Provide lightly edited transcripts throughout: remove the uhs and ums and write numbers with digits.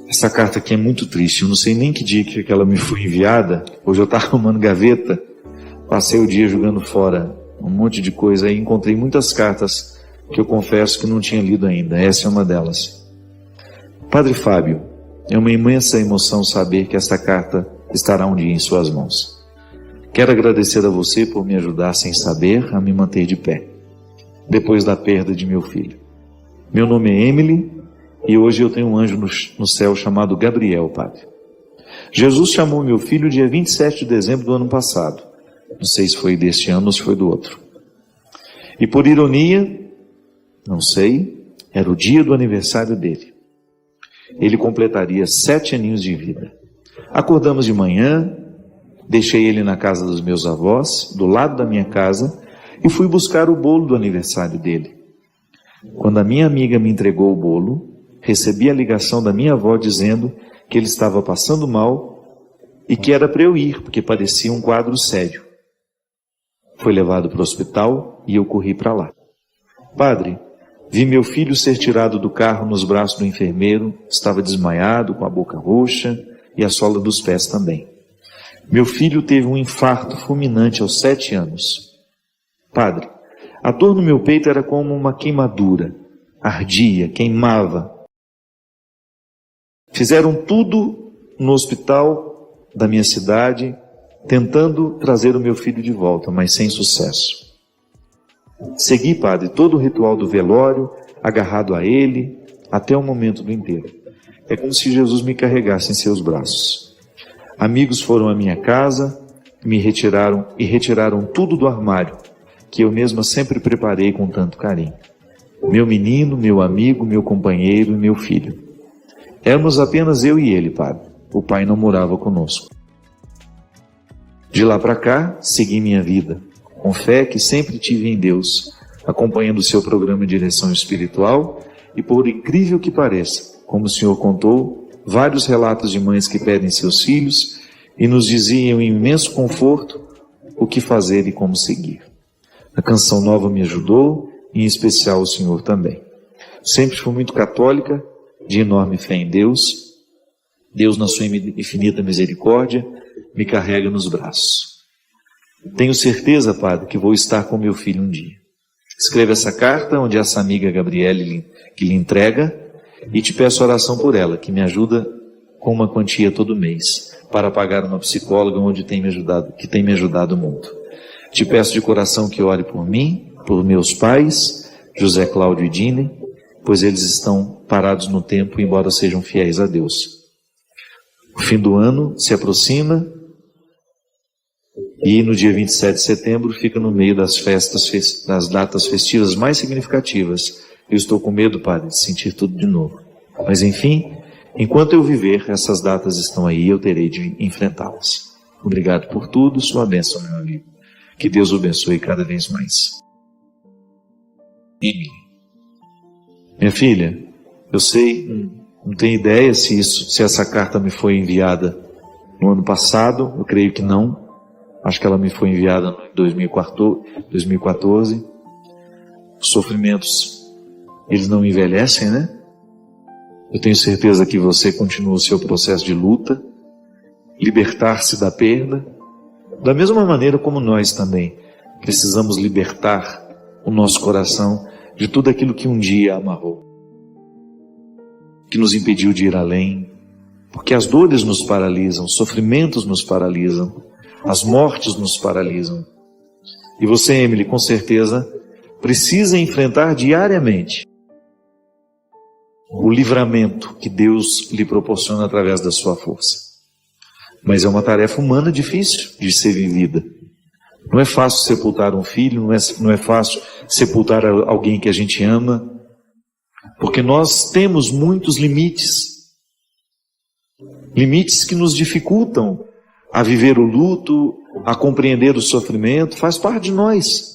Essa carta aqui é muito triste. Eu não sei nem que dia que ela me foi enviada. Hoje eu estava arrumando gaveta, passei o dia jogando fora um monte de coisa e encontrei muitas cartas que eu confesso que não tinha lido ainda. Essa é uma delas. Padre Fábio, é uma imensa emoção saber que esta carta estará um dia em suas mãos. Quero agradecer a você por me ajudar sem saber a me manter de pé, depois da perda de meu filho. Meu nome é Emily e hoje eu tenho um anjo no céu chamado Gabriel, Padre. Jesus chamou meu filho dia 27 de dezembro do ano passado. Não sei se foi deste ano ou se foi do outro. E por ironia, não sei, era o dia do aniversário dele. Ele completaria 7 aninhos de vida. Acordamos de manhã, deixei ele na casa dos meus avós, do lado da minha casa, e fui buscar o bolo do aniversário dele. Quando a minha amiga me entregou o bolo, recebi a ligação da minha avó dizendo que ele estava passando mal e que era para eu ir, porque parecia um quadro sério. Foi levado para o hospital e eu corri para lá. Padre, vi meu filho ser tirado do carro nos braços do enfermeiro, estava desmaiado, com a boca roxa e a sola dos pés também. Meu filho teve um infarto fulminante aos 7 anos. Padre, a dor no meu peito era como uma queimadura, ardia, queimava. Fizeram tudo no hospital da minha cidade, tentando trazer o meu filho de volta, mas sem sucesso. Segui, Padre, todo o ritual do velório, agarrado a ele, até o momento do enterro. É como se Jesus me carregasse em seus braços. Amigos foram à minha casa, me retiraram tudo do armário, que eu mesma sempre preparei com tanto carinho. Meu menino, meu amigo, meu companheiro e meu filho. Éramos apenas eu e ele, Padre. O pai não morava conosco. De lá para cá, segui minha vida, com fé que sempre tive em Deus, acompanhando o seu programa de direção espiritual e, por incrível que pareça, como o Senhor contou, vários relatos de mães que pedem seus filhos e nos diziam em imenso conforto o que fazer e como seguir. A Canção Nova me ajudou, em especial o Senhor também. Sempre fui muito católica, de enorme fé em Deus. Deus, na sua infinita misericórdia, me carrega nos braços. Tenho certeza, Padre, que vou estar com meu filho um dia. Escreva essa carta, onde essa amiga Gabriele que lhe entrega, e te peço oração por ela, que me ajuda com uma quantia todo mês, para pagar uma psicóloga que tem me ajudado muito. Te peço de coração que ore por mim, por meus pais, José Cláudio e Dine, pois eles estão parados no tempo, embora sejam fiéis a Deus. O fim do ano se aproxima e no dia 27 de setembro fica no meio das das datas festivas mais significativas. Eu estou com medo, Padre, de sentir tudo de novo. Mas enfim, enquanto eu viver, essas datas estão aí e eu terei de enfrentá-las. Obrigado por tudo, sua bênção, meu amigo. Que Deus o abençoe cada vez mais. Emily. Minha filha, eu sei, não tenho ideia se essa carta me foi enviada no ano passado, eu creio que não. Acho que ela me foi enviada em 2014. Os sofrimentos, eles não envelhecem, né? Eu tenho certeza que você continua o seu processo de luta, libertar-se da perda, da mesma maneira como nós também precisamos libertar o nosso coração de tudo aquilo que um dia amarrou, que nos impediu de ir além, porque as dores nos paralisam, os sofrimentos nos paralisam, as mortes nos paralisam. E você, Emily, com certeza precisa enfrentar diariamente o livramento que Deus lhe proporciona através da sua força. Mas é uma tarefa humana difícil de ser vivida. Não é fácil sepultar um filho, não é fácil sepultar alguém que a gente ama, porque nós temos muitos limites que nos dificultam a viver o luto, a compreender o sofrimento, faz parte de nós.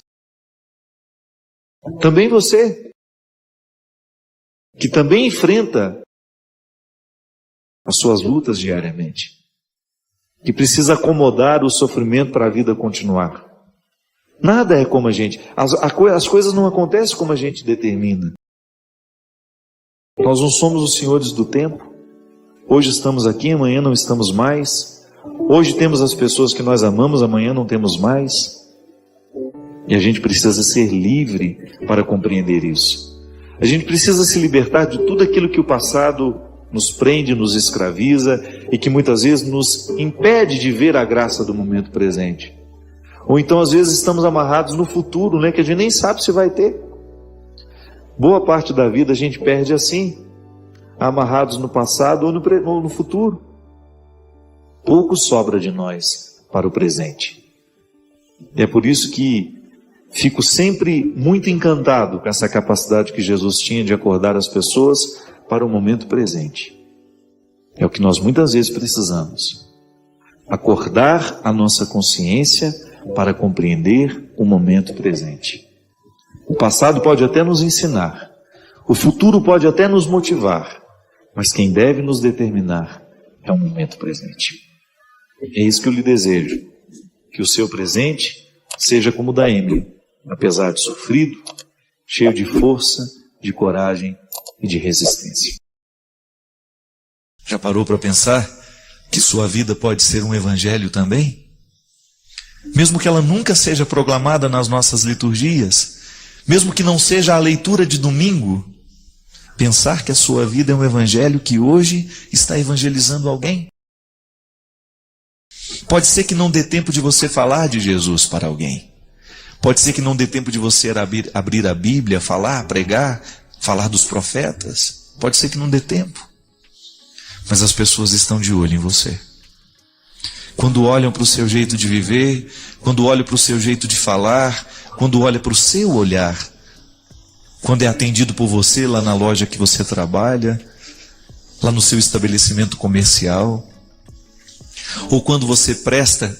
Também você, que também enfrenta as suas lutas diariamente, que precisa acomodar o sofrimento para a vida continuar. Nada é como a gente, as coisas não acontecem como a gente determina. Nós não somos os senhores do tempo. Hoje estamos aqui, amanhã não estamos mais. Hoje temos as pessoas que nós amamos, amanhã não temos mais. E a gente precisa ser livre para compreender isso. A gente precisa se libertar de tudo aquilo que o passado nos prende, nos escraviza e que muitas vezes nos impede de ver a graça do momento presente. Ou então às vezes estamos amarrados no futuro, que a gente nem sabe se vai ter. Boa parte da vida a gente perde assim, amarrados no passado ou no futuro. Pouco sobra de nós para o presente. E é por isso que fico sempre muito encantado com essa capacidade que Jesus tinha de acordar as pessoas para o momento presente. É o que nós muitas vezes precisamos. Acordar a nossa consciência para compreender o momento presente. O passado pode até nos ensinar, o futuro pode até nos motivar, mas quem deve nos determinar é o momento presente. É isso que eu lhe desejo, que o seu presente seja como o da Emily, apesar de sofrido, cheio de força, de coragem e de resistência. Já parou para pensar que sua vida pode ser um evangelho também? Mesmo que ela nunca seja proclamada nas nossas liturgias, mesmo que não seja a leitura de domingo, pensar que a sua vida é um evangelho que hoje está evangelizando alguém. Pode ser que não dê tempo de você falar de Jesus para alguém. Pode ser que não dê tempo de você abrir a Bíblia, falar, pregar, falar dos profetas. Pode ser que não dê tempo. Mas as pessoas estão de olho em você. Quando olham para o seu jeito de viver, quando olham para o seu jeito de falar, quando olham para o seu olhar, quando é atendido por você lá na loja que você trabalha, lá no seu estabelecimento comercial, ou quando você presta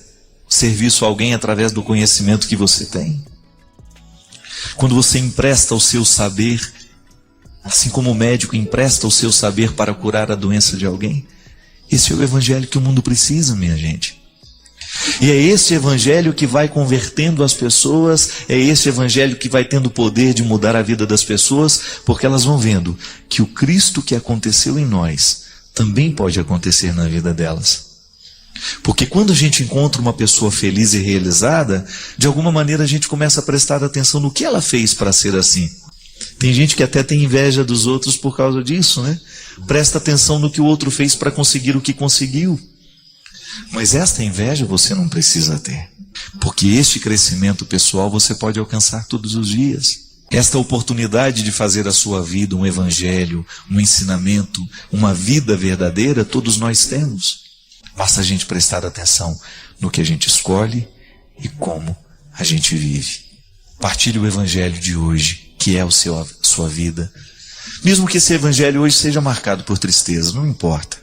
serviço a alguém através do conhecimento que você tem, quando você empresta o seu saber, assim como o médico empresta o seu saber para curar a doença de alguém. Esse é o evangelho que o mundo precisa, minha gente. E é esse evangelho que vai convertendo as pessoas, é esse evangelho que vai tendo o poder de mudar a vida das pessoas, porque elas vão vendo que o Cristo que aconteceu em nós também pode acontecer na vida delas. Porque quando a gente encontra uma pessoa feliz e realizada, de alguma maneira a gente começa a prestar atenção no que ela fez para ser assim. Tem gente que até tem inveja dos outros por causa disso, Presta atenção no que o outro fez para conseguir o que conseguiu. Mas esta inveja você não precisa ter. Porque este crescimento pessoal você pode alcançar todos os dias. Esta oportunidade de fazer a sua vida um evangelho, um ensinamento, uma vida verdadeira, todos nós temos. Basta a gente prestar atenção no que a gente escolhe e como a gente vive. Partilhe o evangelho de hoje, que é a sua vida. Mesmo que esse evangelho hoje seja marcado por tristeza, não importa.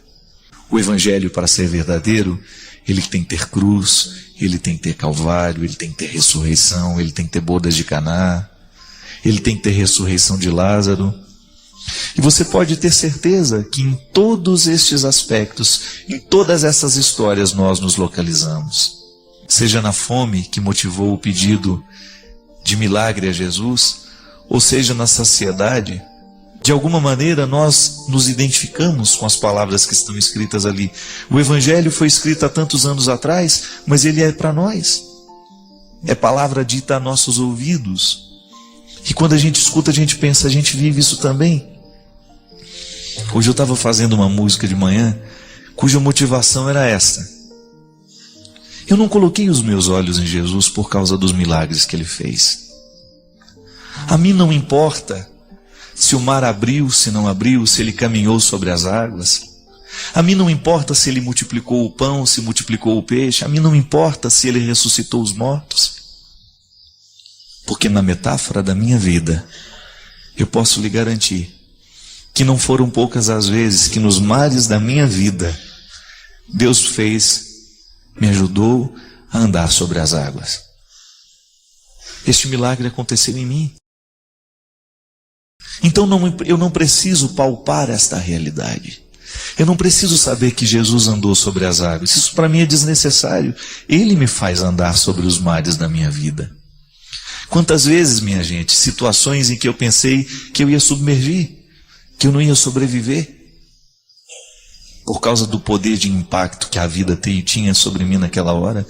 O evangelho, para ser verdadeiro, ele tem que ter cruz, ele tem que ter calvário, ele tem que ter ressurreição, ele tem que ter bodas de Caná, ele tem que ter ressurreição de Lázaro. E você pode ter certeza que em todos estes aspectos, em todas essas histórias nós nos localizamos. Seja na fome que motivou o pedido de milagre a Jesus, ou seja na saciedade, de alguma maneira nós nos identificamos com as palavras que estão escritas ali. O Evangelho foi escrito há tantos anos atrás, mas ele é para nós. É palavra dita a nossos ouvidos. E quando a gente escuta, a gente pensa, a gente vive isso também. Hoje eu estava fazendo uma música de manhã, cuja motivação era essa. Eu não coloquei os meus olhos em Jesus por causa dos milagres que ele fez. A mim não importa se o mar abriu, se não abriu, se ele caminhou sobre as águas. A mim não importa se ele multiplicou o pão, se multiplicou o peixe. A mim não importa se ele ressuscitou os mortos. Porque na metáfora da minha vida, eu posso lhe garantir que não foram poucas as vezes que nos mares da minha vida, Deus me ajudou a andar sobre as águas. Este milagre aconteceu em mim. Então eu não preciso palpar esta realidade. Eu não preciso saber que Jesus andou sobre as águas. Isso para mim é desnecessário. Ele me faz andar sobre os mares da minha vida. Quantas vezes, minha gente, situações em que eu pensei que eu ia submergir, que eu não ia sobreviver. por causa do poder de impacto que a vida tinha sobre mim naquela hora,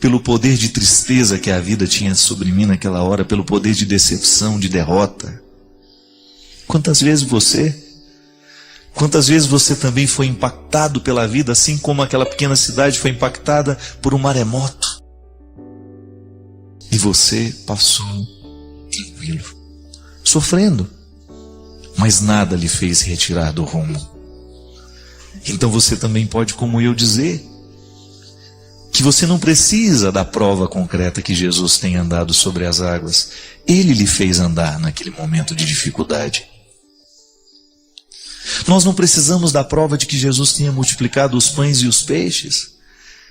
pelo poder de tristeza que a vida tinha sobre mim naquela hora, pelo poder de decepção, de derrota. Quantas vezes você também foi impactado pela vida, assim como aquela pequena cidade foi impactada por um maremoto? E você passou tranquilo, sofrendo, mas nada lhe fez retirar do rumo. Então você também pode, como eu, dizer que você não precisa da prova concreta que Jesus tem andado sobre as águas. Ele lhe fez andar naquele momento de dificuldade. Nós não precisamos da prova de que Jesus tenha multiplicado os pães e os peixes.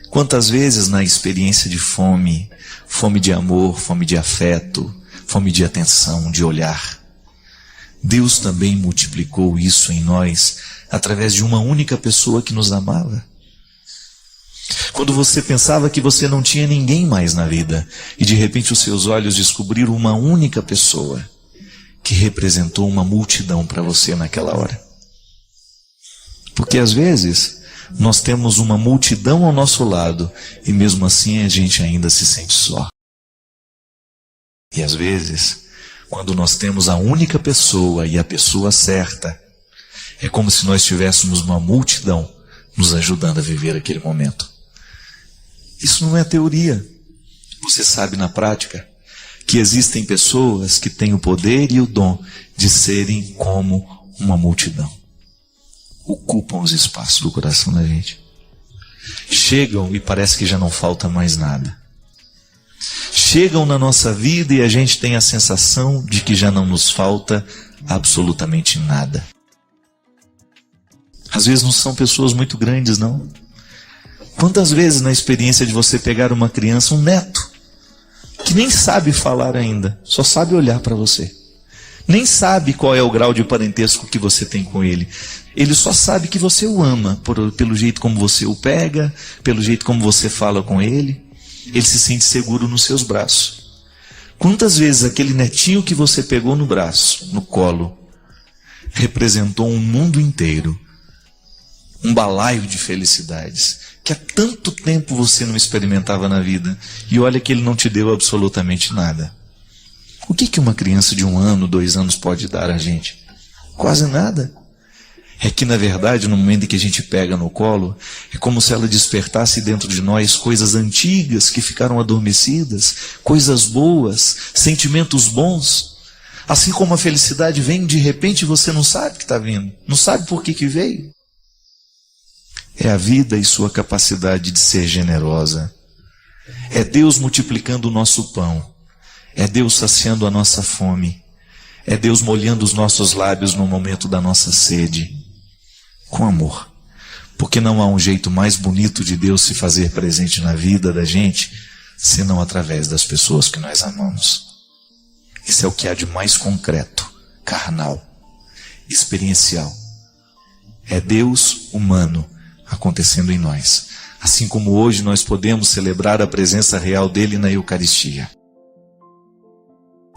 Quantas vezes na experiência de fome, fome de amor, fome de afeto, fome de atenção, de olhar, Deus também multiplicou isso em nós através de uma única pessoa que nos amava. Quando você pensava que você não tinha ninguém mais na vida e de repente os seus olhos descobriram uma única pessoa que representou uma multidão para você naquela hora. Porque às vezes nós temos uma multidão ao nosso lado e mesmo assim a gente ainda se sente só. E às vezes, quando nós temos a única pessoa e a pessoa certa, é como se nós tivéssemos uma multidão nos ajudando a viver aquele momento. Isso não é teoria. Você sabe na prática que existem pessoas que têm o poder e o dom de serem como uma multidão. Ocupam os espaços do coração da gente. Chegam e parece que já não falta mais nada. Chegam na nossa vida e a gente tem a sensação de que já não nos falta absolutamente nada. Às vezes não são pessoas muito grandes, não. Quantas vezes na experiência de você pegar uma criança, um neto, que nem sabe falar ainda, só sabe olhar para você. Nem sabe qual é o grau de parentesco que você tem com ele. Ele só sabe que você o ama, pelo jeito como você o pega, pelo jeito como você fala com ele. Ele se sente seguro nos seus braços. Quantas vezes aquele netinho que você pegou no braço, no colo, representou um mundo inteiro, um balaio de felicidades, que há tanto tempo você não experimentava na vida, e olha que ele não te deu absolutamente nada. O que uma criança de 1 ano, 2 anos pode dar a gente? Quase nada. É que, na verdade, no momento em que a gente pega no colo, é como se ela despertasse dentro de nós coisas antigas que ficaram adormecidas, coisas boas, sentimentos bons. Assim como a felicidade vem, de repente você não sabe que está vindo, não sabe por que veio. É a vida e sua capacidade de ser generosa. É Deus multiplicando o nosso pão. É Deus saciando a nossa fome. É Deus molhando os nossos lábios no momento da nossa sede. Com amor. Porque não há um jeito mais bonito de Deus se fazer presente na vida da gente, senão através das pessoas que nós amamos. Isso é o que há de mais concreto, carnal, experiencial. É Deus humano acontecendo em nós. Assim como hoje nós podemos celebrar a presença real dele na Eucaristia.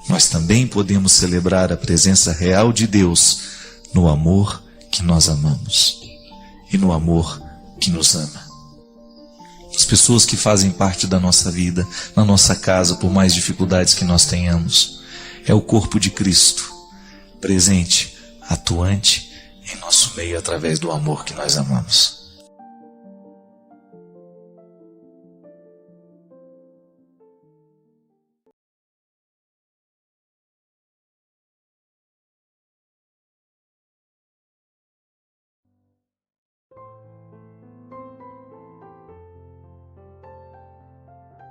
Nós também podemos celebrar a presença real de Deus no amor que nós amamos e no amor que nos ama. As pessoas que fazem parte da nossa vida, na nossa casa, por mais dificuldades que nós tenhamos, é o corpo de Cristo, presente, atuante em nosso meio através do amor que nós amamos.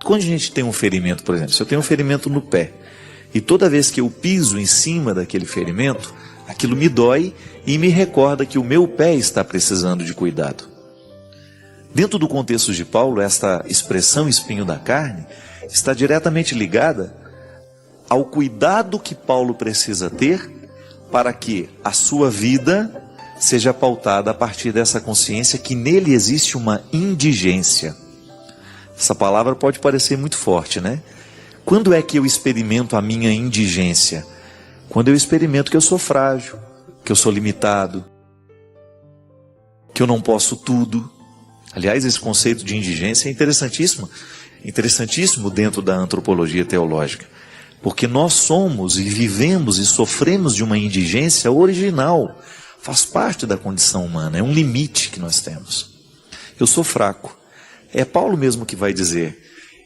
Quando a gente tem um ferimento, por exemplo, se eu tenho um ferimento no pé, e toda vez que eu piso em cima daquele ferimento, aquilo me dói e me recorda que o meu pé está precisando de cuidado. Dentro do contexto de Paulo, esta expressão espinho da carne está diretamente ligada ao cuidado que Paulo precisa ter para que a sua vida seja pautada a partir dessa consciência que nele existe uma indigência. Essa palavra pode parecer muito forte, né? Quando é que eu experimento a minha indigência? Quando eu experimento que eu sou frágil, que eu sou limitado, que eu não posso tudo. Aliás, esse conceito de indigência é interessantíssimo dentro da antropologia teológica, porque nós somos e vivemos e sofremos de uma indigência original, faz parte da condição humana, é um limite que nós temos. Eu sou fraco. É Paulo mesmo que vai dizer,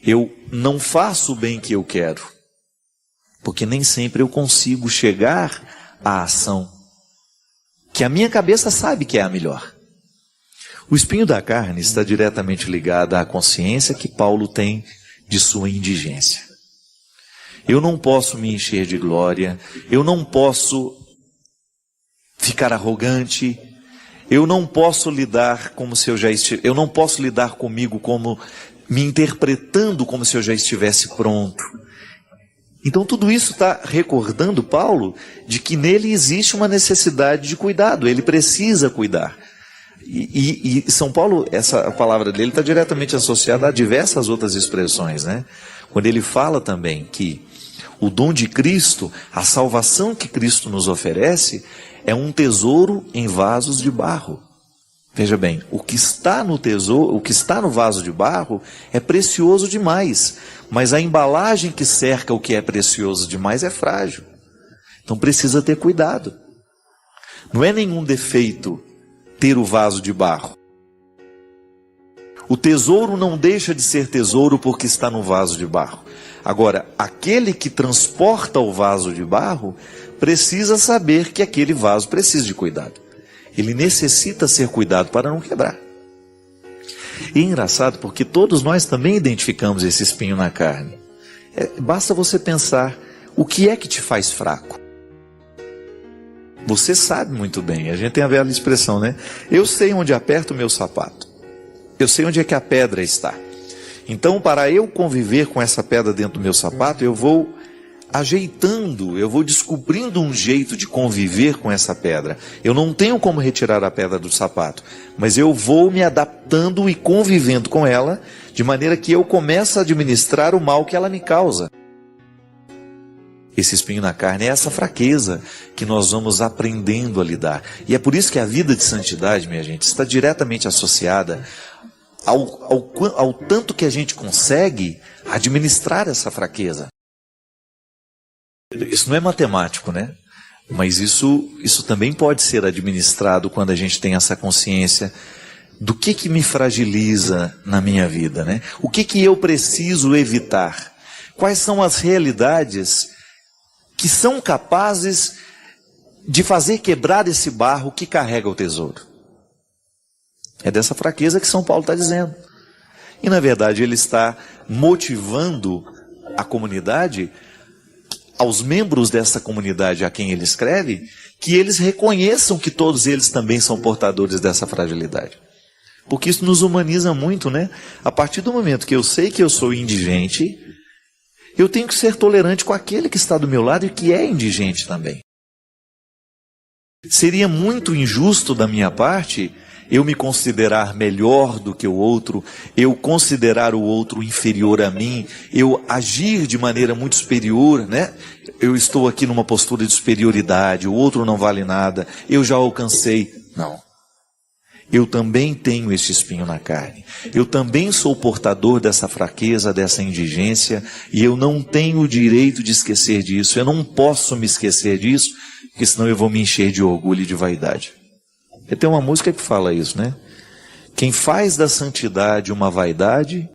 eu não faço o bem que eu quero, porque nem sempre eu consigo chegar à ação que a minha cabeça sabe que é a melhor. O espinho da carne está diretamente ligado à consciência que Paulo tem de sua indigência. Eu não posso me encher de glória, eu não posso ficar arrogante, eu não posso lidar como se eu não posso lidar comigo como me interpretando como se eu já estivesse pronto. Então tudo isso está recordando Paulo de que nele existe uma necessidade de cuidado, ele precisa cuidar. E São Paulo, essa palavra dele está diretamente associada a diversas outras expressões, né? Quando ele fala também que o dom de Cristo, a salvação que Cristo nos oferece, é um tesouro em vasos de barro. Veja bem, o que está no vaso de barro é precioso demais, mas a embalagem que cerca o que é precioso demais é frágil. Então precisa ter cuidado. Não é nenhum defeito ter o vaso de barro. O tesouro não deixa de ser tesouro porque está no vaso de barro. Agora, aquele que transporta o vaso de barro precisa saber que aquele vaso precisa de cuidado. Ele necessita ser cuidado para não quebrar. E é engraçado porque todos nós também identificamos esse espinho na carne. Basta você pensar, o que é que te faz fraco? Você sabe muito bem, a gente tem a velha expressão, né? Eu sei onde aperto o meu sapato. Eu sei onde é que a pedra está. Então, para eu conviver com essa pedra dentro do meu sapato, eu vou ajeitando, eu vou descobrindo um jeito de conviver com essa pedra. Eu não tenho como retirar a pedra do sapato, mas eu vou me adaptando e convivendo com ela, de maneira que eu começo a administrar o mal que ela me causa. Esse espinho na carne é essa fraqueza que nós vamos aprendendo a lidar. E é por isso que a vida de santidade, minha gente, está diretamente associada ao tanto que a gente consegue administrar essa fraqueza. Isso não é matemático, né? Mas isso também pode ser administrado quando a gente tem essa consciência do que me fragiliza na minha vida, né? O que eu preciso evitar? Quais são as realidades que são capazes de fazer quebrar esse barro que carrega o tesouro? É dessa fraqueza que São Paulo está dizendo. E na verdade ele está motivando a comunidade, aos membros dessa comunidade a quem ele escreve, que eles reconheçam que todos eles também são portadores dessa fragilidade. Porque isso nos humaniza muito, né? A partir do momento que eu sei que eu sou indigente, eu tenho que ser tolerante com aquele que está do meu lado e que é indigente também. Seria muito injusto da minha parte eu me considerar melhor do que o outro, eu considerar o outro inferior a mim, eu agir de maneira muito superior, né? Eu estou aqui numa postura de superioridade, o outro não vale nada, eu já alcancei. Não. Eu também tenho esse espinho na carne. Eu também sou portador dessa fraqueza, dessa indigência, e eu não tenho o direito de esquecer disso. Eu não posso me esquecer disso, porque senão eu vou me encher de orgulho e de vaidade. E tem uma música que fala isso, né? Quem faz da santidade uma vaidade,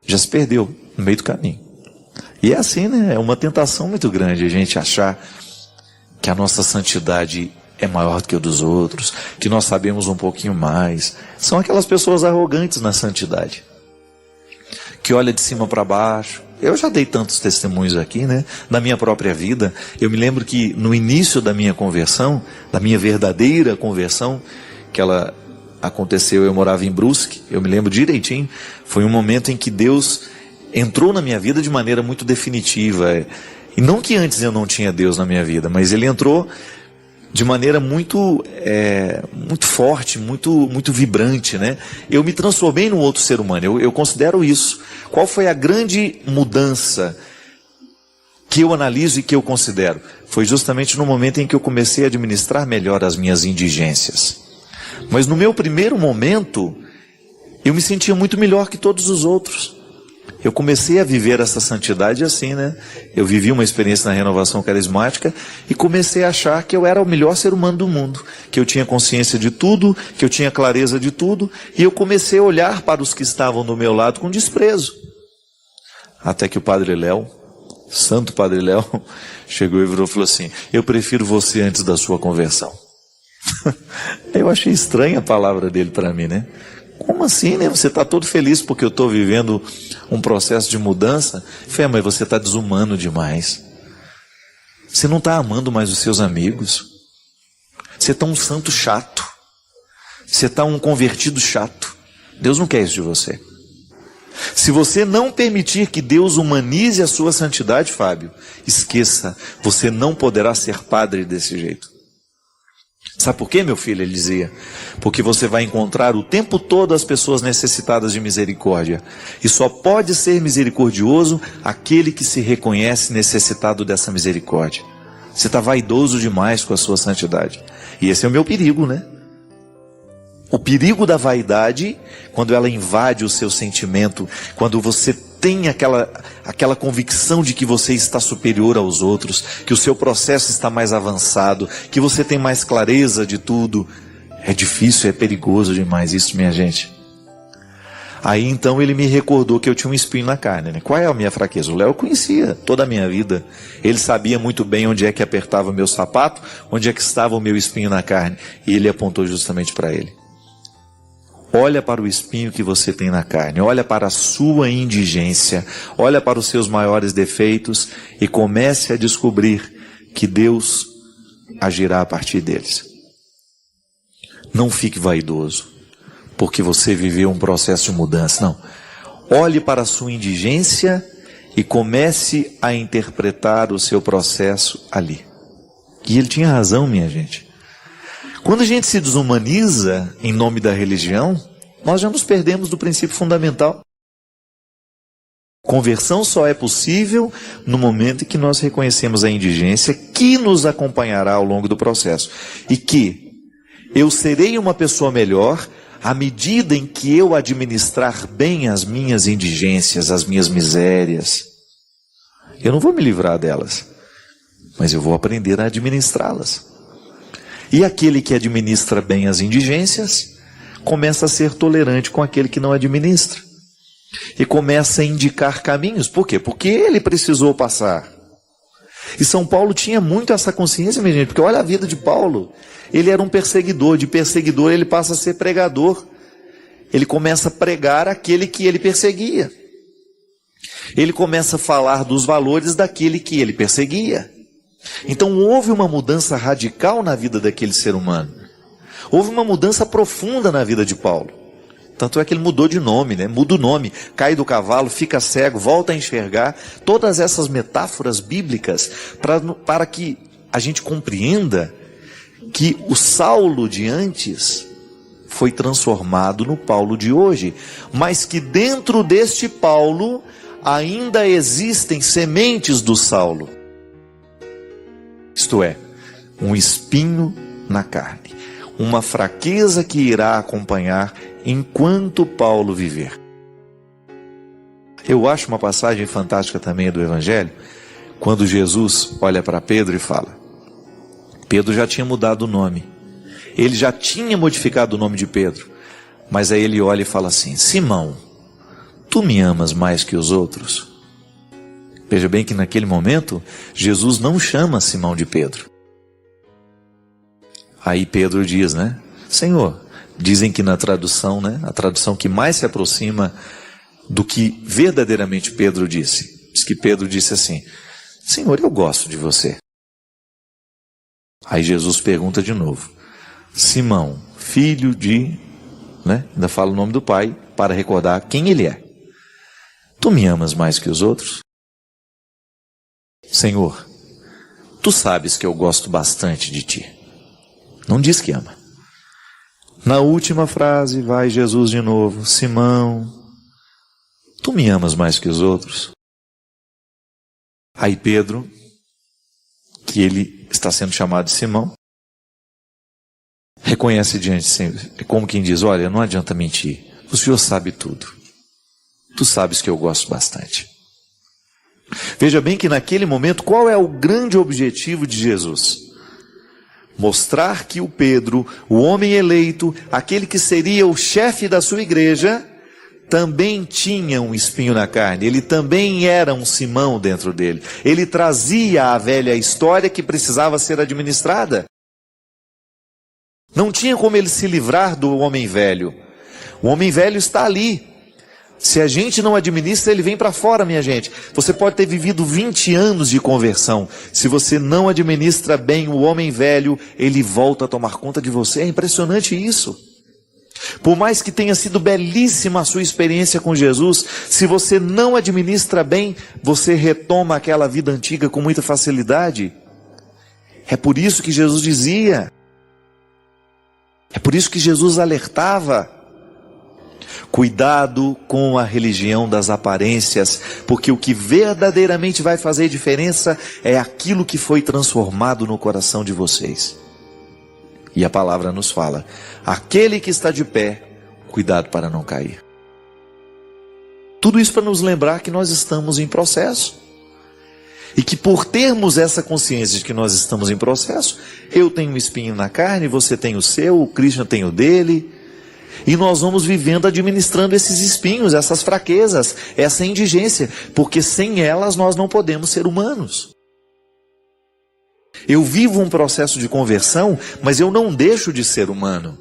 já se perdeu no meio do caminho. E é assim, né? É uma tentação muito grande a gente achar que a nossa santidade é maior do que o dos outros, que nós sabemos um pouquinho mais. São aquelas pessoas arrogantes na santidade, que olha de cima para baixo. Eu já dei tantos testemunhos aqui, né? Da minha própria vida. Eu me lembro que no início da minha conversão, da minha verdadeira conversão, que ela aconteceu, eu morava em Brusque, eu me lembro direitinho, foi um momento em que Deus entrou na minha vida de maneira muito definitiva. E não que antes eu não tinha Deus na minha vida, mas Ele entrou de maneira muito forte, muito vibrante, né? Eu me transformei num outro ser humano, eu considero isso. Qual foi a grande mudança que eu analiso e que eu considero? Foi justamente no momento em que eu comecei a administrar melhor as minhas indigências. Mas no meu primeiro momento, eu me sentia muito melhor que todos os outros. Eu comecei a viver essa santidade assim, né? Eu vivi uma experiência na renovação carismática e comecei a achar que eu era o melhor ser humano do mundo, que eu tinha consciência de tudo, que eu tinha clareza de tudo, e eu comecei a olhar para os que estavam do meu lado com desprezo. Até que o Padre Léo, Santo Padre Léo, chegou e virou e falou assim: eu prefiro você antes da sua conversão. Eu achei estranha a palavra dele para mim, né? Como assim, né? Você está todo feliz porque eu estou vivendo um processo de mudança? Fé, mas você está desumano demais. Você não está amando mais os seus amigos. Você está um santo chato. Você está um convertido chato. Deus não quer isso de você. Se você não permitir que Deus humanize a sua santidade, Fábio, esqueça, você não poderá ser padre desse jeito. Sabe por quê, meu filho? Ele dizia: porque você vai encontrar o tempo todo as pessoas necessitadas de misericórdia. E só pode ser misericordioso aquele que se reconhece necessitado dessa misericórdia. Você está vaidoso demais com a sua santidade. E esse é o meu perigo, né? O perigo da vaidade, quando ela invade o seu sentimento, quando você tem aquela convicção de que você está superior aos outros, que o seu processo está mais avançado, que você tem mais clareza de tudo. É difícil, é perigoso demais isso, minha gente. Aí então ele me recordou que eu tinha um espinho na carne, né? Qual é a minha fraqueza? O Léo conhecia toda a minha vida. Ele sabia muito bem onde é que apertava o meu sapato, onde é que estava o meu espinho na carne. E ele apontou justamente para ele. Olha para o espinho que você tem na carne, olha para a sua indigência, olha para os seus maiores defeitos e comece a descobrir que Deus agirá a partir deles. Não fique vaidoso, porque você viveu um processo de mudança, não. Olhe para a sua indigência e comece a interpretar o seu processo ali. E ele tinha razão, minha gente. Quando a gente se desumaniza em nome da religião, nós já nos perdemos do princípio fundamental. Conversão só é possível no momento em que nós reconhecemos a indigência que nos acompanhará ao longo do processo. E que eu serei uma pessoa melhor à medida em que eu administrar bem as minhas indigências, as minhas misérias. Eu não vou me livrar delas, mas eu vou aprender a administrá-las. E aquele que administra bem as indigências, começa a ser tolerante com aquele que não administra. E começa a indicar caminhos. Por quê? Porque ele precisou passar. E São Paulo tinha muito essa consciência, minha gente, porque olha a vida de Paulo. Ele era um perseguidor, de perseguidor ele passa a ser pregador. Ele começa a pregar aquele que ele perseguia. Ele começa a falar dos valores daquele que ele perseguia. Então houve uma mudança radical na vida daquele ser humano. Houve uma mudança profunda na vida de Paulo. Tanto é que ele mudou de nome, né? Muda o nome, cai do cavalo, fica cego, volta a enxergar. Todas essas metáforas bíblicas para que a gente compreenda que o Saulo de antes foi transformado no Paulo de hoje. Mas que dentro deste Paulo ainda existem sementes do Saulo. Isto é, um espinho na carne, uma fraqueza que irá acompanhar enquanto Paulo viver. Eu acho uma passagem fantástica também do Evangelho, quando Jesus olha para Pedro e fala. Pedro já tinha mudado o nome, ele já tinha modificado o nome de Pedro, mas aí ele olha e fala assim: Simão, tu me amas mais que os outros? Veja bem que naquele momento, Jesus não chama Simão de Pedro. Aí Pedro diz, né? Senhor, dizem que na tradução, né? A tradução que mais se aproxima do que verdadeiramente Pedro disse. Diz que Pedro disse assim: Senhor, eu gosto de você. Aí Jesus pergunta de novo: Simão, filho de... né? Ainda fala o nome do pai para recordar quem ele é. Tu me amas mais que os outros? Senhor, tu sabes que eu gosto bastante de ti. Não diz que ama. Na última frase vai Jesus de novo: Simão, tu me amas mais que os outros? Aí Pedro, que ele está sendo chamado de Simão, reconhece diante sempre, como quem diz, olha, não adianta mentir, o Senhor sabe tudo. Tu sabes que eu gosto bastante. Veja bem que naquele momento, qual é o grande objetivo de Jesus? Mostrar que o Pedro, o homem eleito, aquele que seria o chefe da sua igreja, também tinha um espinho na carne, ele também era um Simão dentro dele. Ele trazia a velha história que precisava ser administrada. Não tinha como ele se livrar do homem velho. O homem velho está ali. Se a gente não administra, ele vem para fora, minha gente. Você pode ter vivido 20 anos de conversão. Se você não administra bem o homem velho, ele volta a tomar conta de você. É impressionante isso. Por mais que tenha sido belíssima a sua experiência com Jesus, se você não administra bem, você retoma aquela vida antiga com muita facilidade. É por isso que Jesus dizia, é por isso que Jesus alertava: cuidado com a religião das aparências, porque o que verdadeiramente vai fazer diferença é aquilo que foi transformado no coração de vocês. E a palavra nos fala: aquele que está de pé, cuidado para não cair. Tudo isso para nos lembrar que nós estamos em processo. E que por termos essa consciência de que nós estamos em processo, eu tenho um espinho na carne, você tem o seu, o Christian tem o dele, e nós vamos vivendo administrando esses espinhos, essas fraquezas, essa indigência, porque sem elas nós não podemos ser humanos. Eu vivo um processo de conversão, mas eu não deixo de ser humano.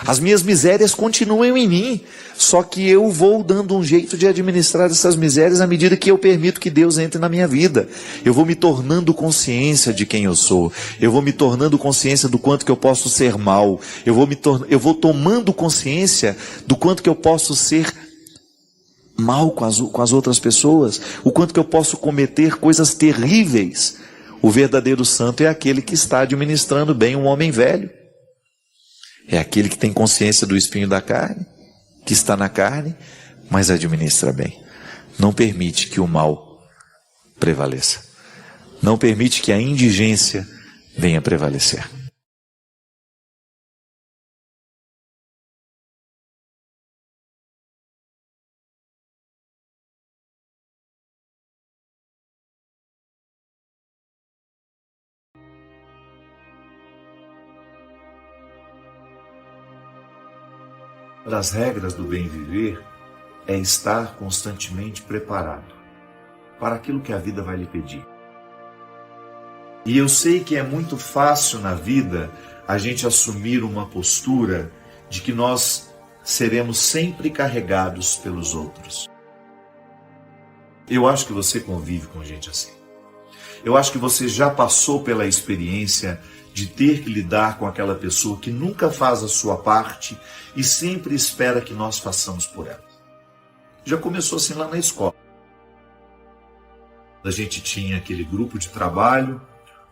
As minhas misérias continuam em mim, só que eu vou dando um jeito de administrar essas misérias à medida que eu permito que Deus entre na minha vida. Eu vou me tornando consciência de quem eu sou, eu vou me tornando consciência do quanto que eu posso ser mal, eu vou tomando consciência do quanto que eu posso ser mal com as outras pessoas, o quanto que eu posso cometer coisas terríveis. O verdadeiro santo é aquele que está administrando bem um homem velho. É aquele que tem consciência do espinho da carne, que está na carne, mas administra bem. Não permite que o mal prevaleça. Não permite que a indigência venha prevalecer. Uma das regras do bem viver é estar constantemente preparado para aquilo que a vida vai lhe pedir. E eu sei que é muito fácil na vida a gente assumir uma postura de que nós seremos sempre carregados pelos outros. Eu acho que você convive com gente assim. Eu acho que você já passou pela experiência de ter que lidar com aquela pessoa que nunca faz a sua parte e sempre espera que nós façamos por ela. Já começou assim lá na escola. A gente tinha aquele grupo de trabalho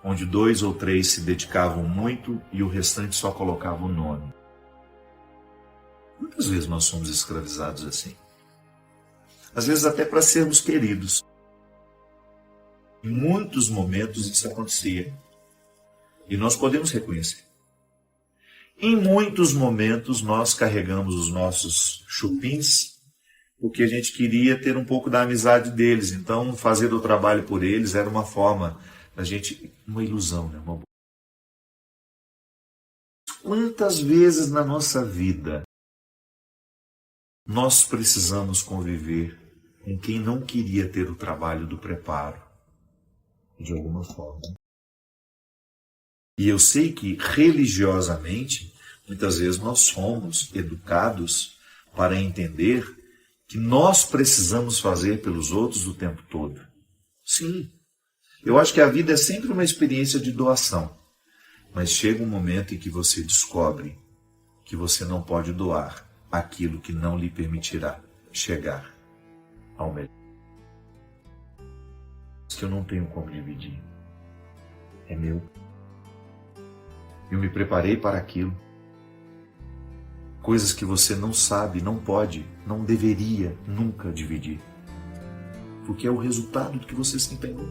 onde 2 ou 3 se dedicavam muito e o restante só colocava o nome. Muitas vezes nós somos escravizados assim. Às vezes até para sermos queridos. Em muitos momentos isso acontecia. E nós podemos reconhecer. Em muitos momentos nós carregamos os nossos chupins porque a gente queria ter um pouco da amizade deles. Então fazer o trabalho por eles era uma forma da gente, uma ilusão, né? Quantas vezes na nossa vida nós precisamos conviver com quem não queria ter o trabalho do preparo, de alguma forma. E eu sei que religiosamente, muitas vezes nós somos educados para entender que nós precisamos fazer pelos outros o tempo todo. Sim, eu acho que a vida é sempre uma experiência de doação, mas chega um momento em que você descobre que você não pode doar aquilo que não lhe permitirá chegar ao melhor. Que eu não tenho como dividir. É meu. Eu me preparei para aquilo. Coisas que você não sabe, não pode, não deveria nunca dividir. Porque é o resultado do que você se empenhou.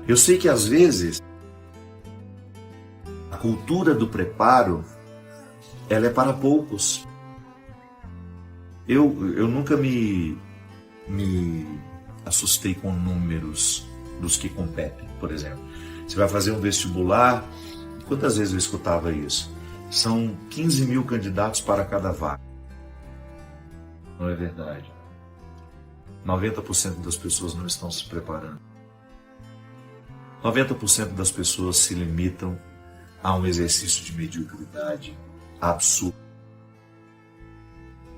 Eu sei que às vezes A cultura do preparo, ela é para poucos. Eu nunca me assustei com números dos que competem, por exemplo. Você vai fazer um vestibular, quantas vezes eu escutava isso? São 15 mil candidatos para cada vaga. Não é verdade. 90% das pessoas não estão se preparando. 90% das pessoas se limitam a um exercício de mediocridade absurdo.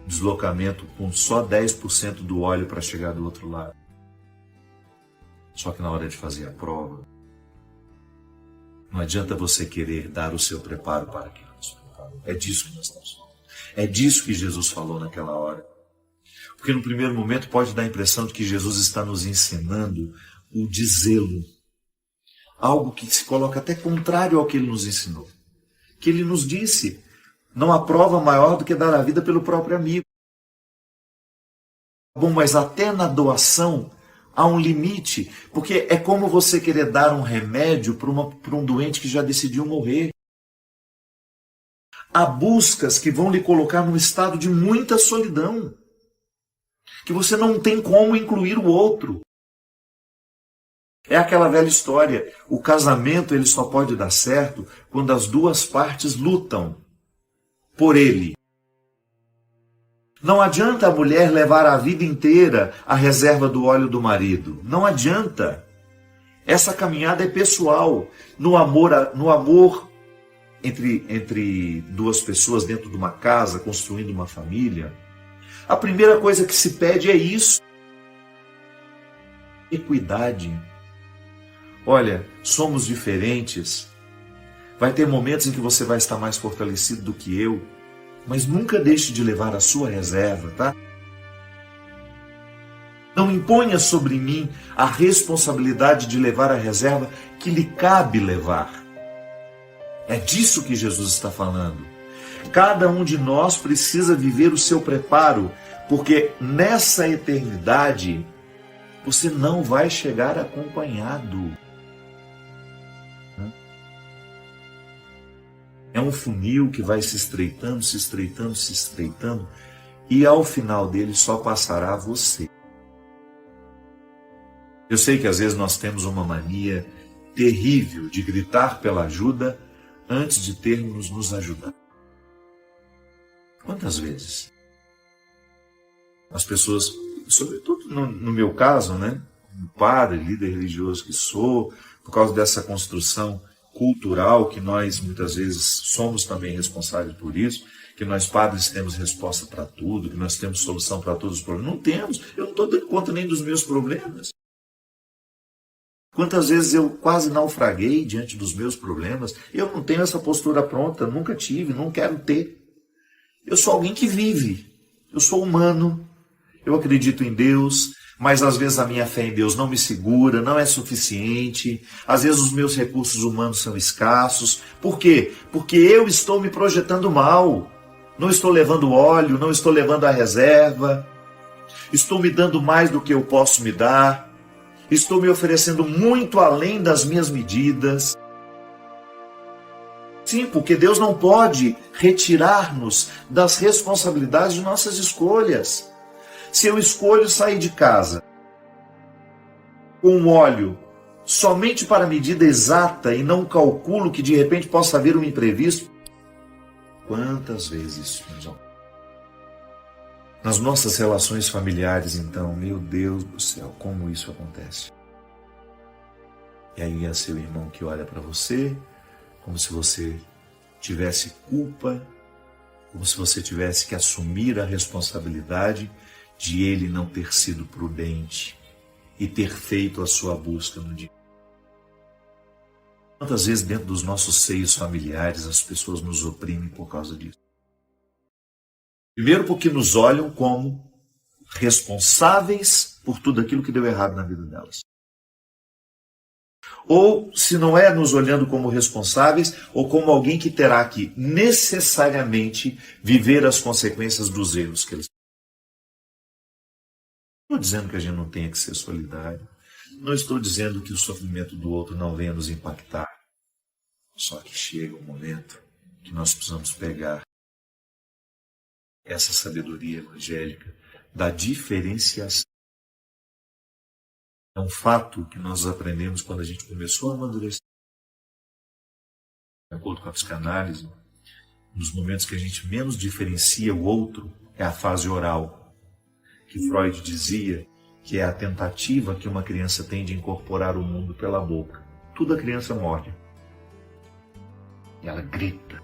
Deslocamento com só 10% do óleo para chegar do outro lado. Só que na hora de fazer a prova, não adianta você querer dar o seu preparo para quem não se preparou. É disso que nós estamos falando. É disso que Jesus falou naquela hora. Porque no primeiro momento pode dar a impressão de que Jesus está nos ensinando o dizê-lo. Algo que se coloca até contrário ao que ele nos ensinou. Que ele nos disse, não há prova maior do que dar a vida pelo próprio amigo. Bom, mas até na doação há um limite, porque é como você querer dar um remédio para um doente que já decidiu morrer. Há buscas que vão lhe colocar num estado de muita solidão, que você não tem como incluir o outro. É aquela velha história, o casamento ele só pode dar certo quando as duas partes lutam por ele. Não adianta a mulher levar a vida inteira a reserva do óleo do marido. Não adianta. Essa caminhada é pessoal. No amor entre duas pessoas dentro de uma casa, construindo uma família, a primeira coisa que se pede é isso. Equidade. Olha, somos diferentes. Vai ter momentos em que você vai estar mais fortalecido do que eu, mas nunca deixe de levar a sua reserva, tá? Não imponha sobre mim a responsabilidade de levar a reserva que lhe cabe levar. É disso que Jesus está falando. Cada um de nós precisa viver o seu preparo, porque nessa eternidade você não vai chegar acompanhado. É um funil que vai se estreitando, se estreitando, se estreitando, e ao final dele só passará você. Eu sei que às vezes nós temos uma mania terrível de gritar pela ajuda antes de termos nos ajudado. Quantas vezes? As pessoas, sobretudo no meu caso, né? Padre, líder religioso que sou, por causa dessa construção cultural que nós muitas vezes somos também responsáveis por isso, que nós padres temos resposta para tudo, que nós temos solução para todos os problemas. Não temos, eu não estou dando conta nem dos meus problemas. Quantas vezes eu quase naufraguei diante dos meus problemas? Eu não tenho essa postura pronta, nunca tive, não quero ter. Eu sou alguém que vive, eu sou humano, eu acredito em Deus, mas às vezes a minha fé em Deus não me segura, não é suficiente. Às vezes os meus recursos humanos são escassos. Por quê? Porque eu estou me projetando mal. Não estou levando óleo, não estou levando a reserva. Estou me dando mais do que eu posso me dar. Estou me oferecendo muito além das minhas medidas. Sim, porque Deus não pode retirar-nos das responsabilidades de nossas escolhas. Se eu escolho sair de casa com um óleo somente para a medida exata e não calculo que de repente possa haver um imprevisto, quantas vezes isso nas nossas relações familiares, então, meu Deus do céu, como isso acontece? E aí é seu irmão que olha para você como se você tivesse culpa, como se você tivesse que assumir a responsabilidade de ele não ter sido prudente e ter feito a sua busca no dia. Quantas vezes dentro dos nossos seios familiares as pessoas nos oprimem por causa disso? Primeiro porque nos olham como responsáveis por tudo aquilo que deu errado na vida delas. Ou, se não é nos olhando como responsáveis, ou como alguém que terá que necessariamente viver as consequências dos erros que eles. Não estou dizendo que a gente não tenha que ser solidário. Não estou dizendo que o sofrimento do outro não venha nos impactar. Só que chega um momento que nós precisamos pegar essa sabedoria evangélica da diferenciação. É um fato que nós aprendemos quando a gente começou a amadurecer. De acordo com a psicanálise, nos momentos que a gente menos diferencia o outro é a fase oral, que Freud dizia que é a tentativa que uma criança tem de incorporar o mundo pela boca. Tudo a criança morde. E ela grita.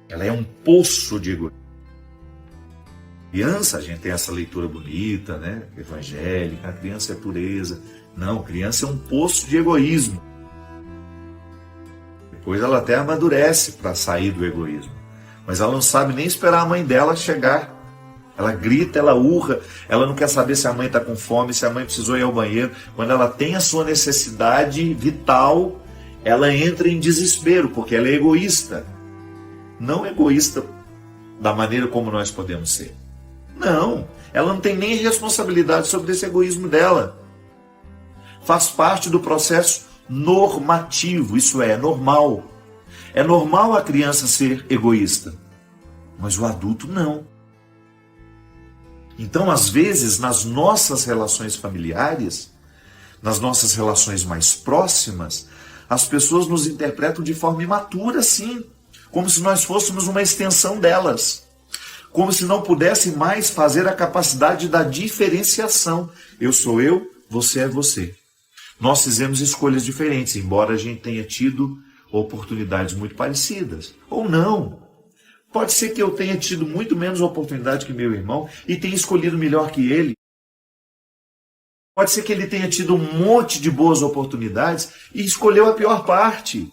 Ela é um poço de egoísmo. Criança, a gente tem essa leitura bonita, né? Evangélica, a criança é pureza. Não, criança é um poço de egoísmo. Depois ela até amadurece para sair do egoísmo. Mas ela não sabe nem esperar a mãe dela chegar. Ela grita, ela urra, ela não quer saber se a mãe está com fome, se a mãe precisou ir ao banheiro. Quando ela tem a sua necessidade vital, ela entra em desespero, porque ela é egoísta. Não egoísta da maneira como nós podemos ser. Não, ela não tem nem responsabilidade sobre esse egoísmo dela. Faz parte do processo normativo, isso é normal. É normal a criança ser egoísta, mas o adulto não. Então, às vezes, nas nossas relações familiares, nas nossas relações mais próximas, as pessoas nos interpretam de forma imatura, sim, como se nós fôssemos uma extensão delas. Como se não pudesse mais fazer a capacidade da diferenciação. Eu sou eu, você é você. Nós fizemos escolhas diferentes, embora a gente tenha tido oportunidades muito parecidas. Ou não. Pode ser que eu tenha tido muito menos oportunidade que meu irmão e tenha escolhido melhor que ele. Pode ser que ele tenha tido um monte de boas oportunidades e escolheu a pior parte.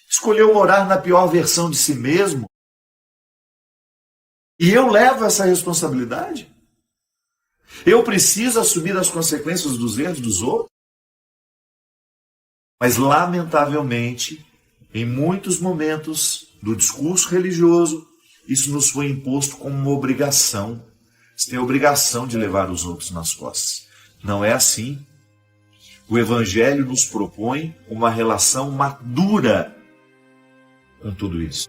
Escolheu morar na pior versão de si mesmo. E eu levo essa responsabilidade? Eu preciso assumir as consequências dos erros dos outros? Mas, lamentavelmente, em muitos momentos do discurso religioso, isso nos foi imposto como uma obrigação. Você tem a obrigação de levar os outros nas costas. Não é assim. O Evangelho nos propõe uma relação madura com tudo isso.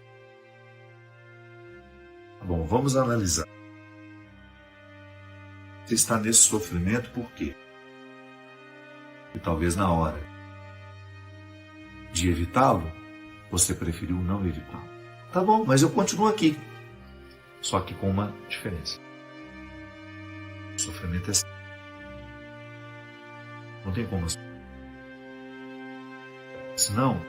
Bom, vamos analisar. Você está nesse sofrimento por quê? E talvez na hora de evitá-lo, você preferiu não evitá-lo. Tá bom, mas eu continuo aqui. Só que com uma diferença. O sofrimento é assim. Não tem como. Senão,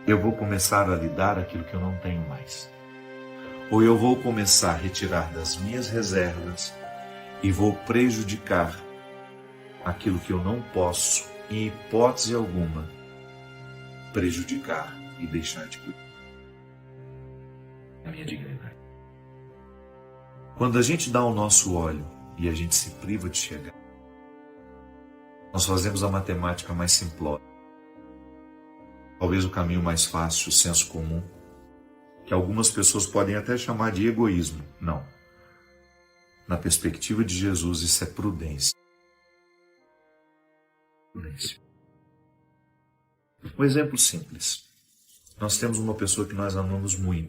eu vou começar a lidar aquilo que eu não tenho mais. Ou eu vou começar a retirar das minhas reservas e vou prejudicar aquilo que eu não posso, em hipótese alguma, prejudicar e deixar de cuidar da minha dignidade. Quando a gente dá o nosso óleo e a gente se priva de chegar, nós fazemos a matemática mais simplória. Talvez o caminho mais fácil, o senso comum, que algumas pessoas podem até chamar de egoísmo. Não. Na perspectiva de Jesus, isso é prudência. Prudência. Um exemplo simples. Nós temos uma pessoa que nós amamos muito.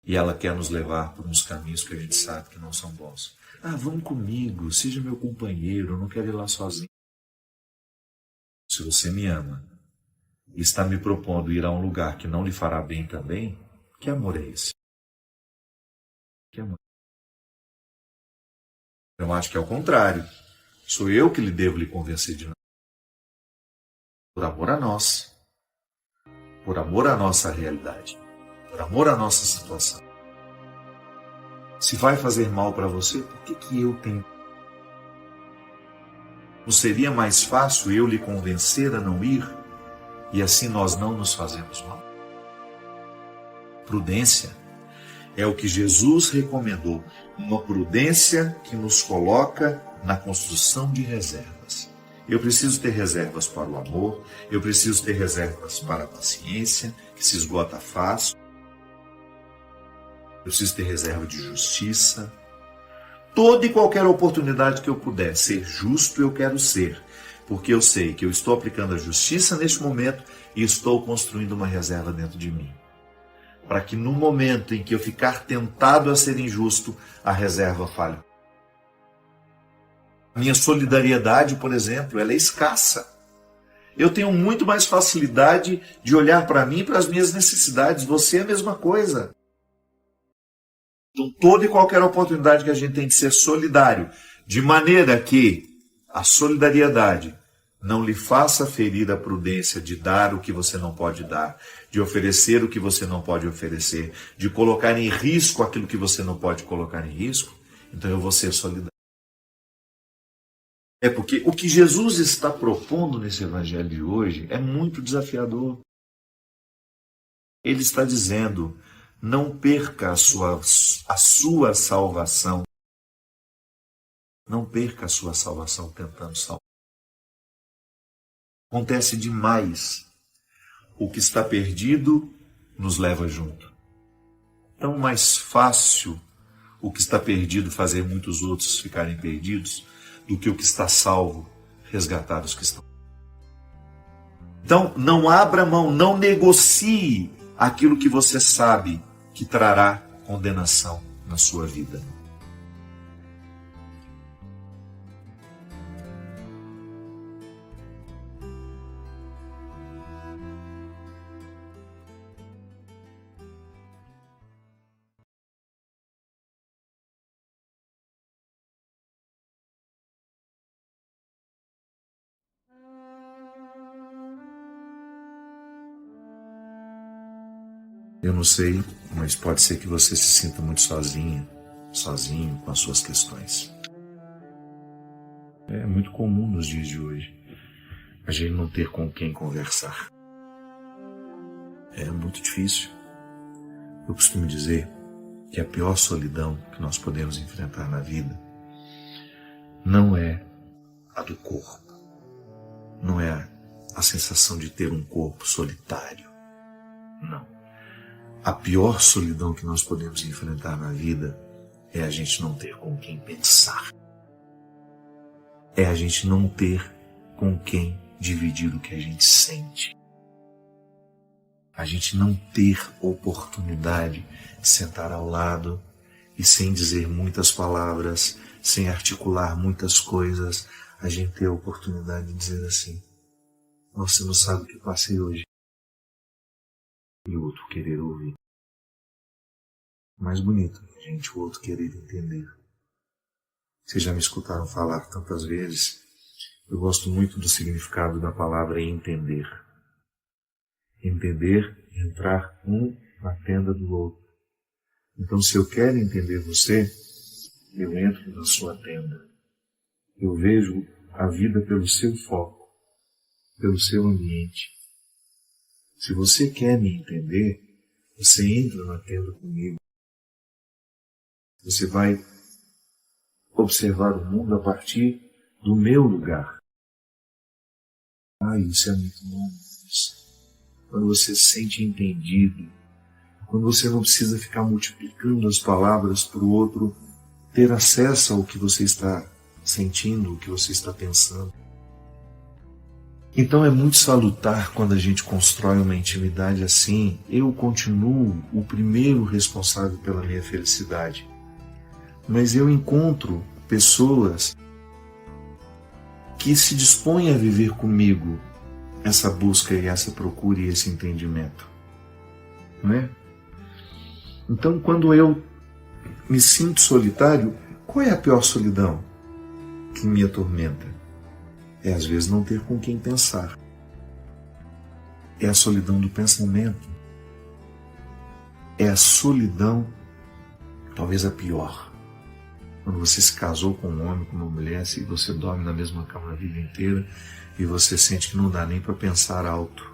E ela quer nos levar por uns caminhos que a gente sabe que não são bons. Ah, vamos comigo, seja meu companheiro, eu não quero ir lá sozinho. Se você me ama e está me propondo ir a um lugar que não lhe fará bem também, que amor é esse? Que amor? Eu acho que é o contrário. Sou eu que devo lhe convencer de não. Por amor a nós. Por amor à nossa realidade. Por amor à nossa situação. Se vai fazer mal para você, por que eu tenho? Não seria mais fácil eu lhe convencer a não ir? E assim nós não nos fazemos mal? Prudência é o que Jesus recomendou. Uma prudência que nos coloca na construção de reservas. Eu preciso ter reservas para o amor, eu preciso ter reservas para a paciência, que se esgota fácil. Eu preciso ter reserva de justiça. Toda e qualquer oportunidade que eu puder ser justo, eu quero ser. porque eu sei que eu estou aplicando a justiça neste momento e estou construindo uma reserva dentro de mim. Para que no momento em que eu ficar tentado a ser injusto, a reserva falhe. Minha solidariedade, por exemplo, ela é escassa. Eu tenho muito mais facilidade de olhar para mim e para as minhas necessidades. Você é a mesma coisa. Então, toda e qualquer oportunidade que a gente tem de ser solidário, de maneira que a solidariedade não lhe faça ferir a prudência de dar o que você não pode dar, de oferecer o que você não pode oferecer, de colocar em risco aquilo que você não pode colocar em risco, então eu vou ser solidário. É porque o que Jesus está propondo nesse evangelho de hoje é muito desafiador. Ele está dizendo, não perca a sua salvação. Não perca a sua salvação tentando salvar. Acontece demais. O que está perdido nos leva junto. Tão mais fácil o que está perdido fazer muitos outros ficarem perdidos do que o que está salvo resgatar os que estão. Então, não abra mão, não negocie aquilo que você sabe que trará condenação na sua vida. Eu não sei, mas pode ser que você se sinta muito sozinho com as suas questões. É muito comum nos dias de hoje a gente não ter com quem conversar. É muito difícil. Eu costumo dizer que a pior solidão que nós podemos enfrentar na vida não é a do corpo, não é a sensação de ter um corpo solitário, não. A pior solidão que nós podemos enfrentar na vida é a gente não ter com quem pensar. É a gente não ter com quem dividir o que a gente sente. A gente não ter oportunidade de sentar ao lado e sem dizer muitas palavras, sem articular muitas coisas, a gente ter a oportunidade de dizer assim, você não sabe o que eu passei hoje. E o outro querer ouvir. Mais bonito, gente, o outro querer entender. Vocês já me escutaram falar tantas vezes, eu gosto muito do significado da palavra entender. Entender, entrar um na tenda do outro. Então, se eu quero entender você, eu entro na sua tenda. Eu vejo a vida pelo seu foco, pelo seu ambiente. Se você quer me entender, você entra na tenda comigo. Você vai observar o mundo a partir do meu lugar. Isso é muito bom. Quando você se sente entendido, quando você não precisa ficar multiplicando as palavras para o outro ter acesso ao que você está sentindo, o que você está pensando. Então é muito salutar quando a gente constrói uma intimidade assim. Eu continuo o primeiro responsável pela minha felicidade. Mas eu encontro pessoas que se dispõem a viver comigo essa busca e essa procura e esse entendimento. Não é? Então, quando eu me sinto solitário, qual é a pior solidão que me atormenta? É às vezes não ter com quem pensar. É a solidão do pensamento. É a solidão, talvez a pior. Quando você se casou com um homem, com uma mulher, se você dorme na mesma cama a vida inteira e você sente que não dá nem para pensar alto,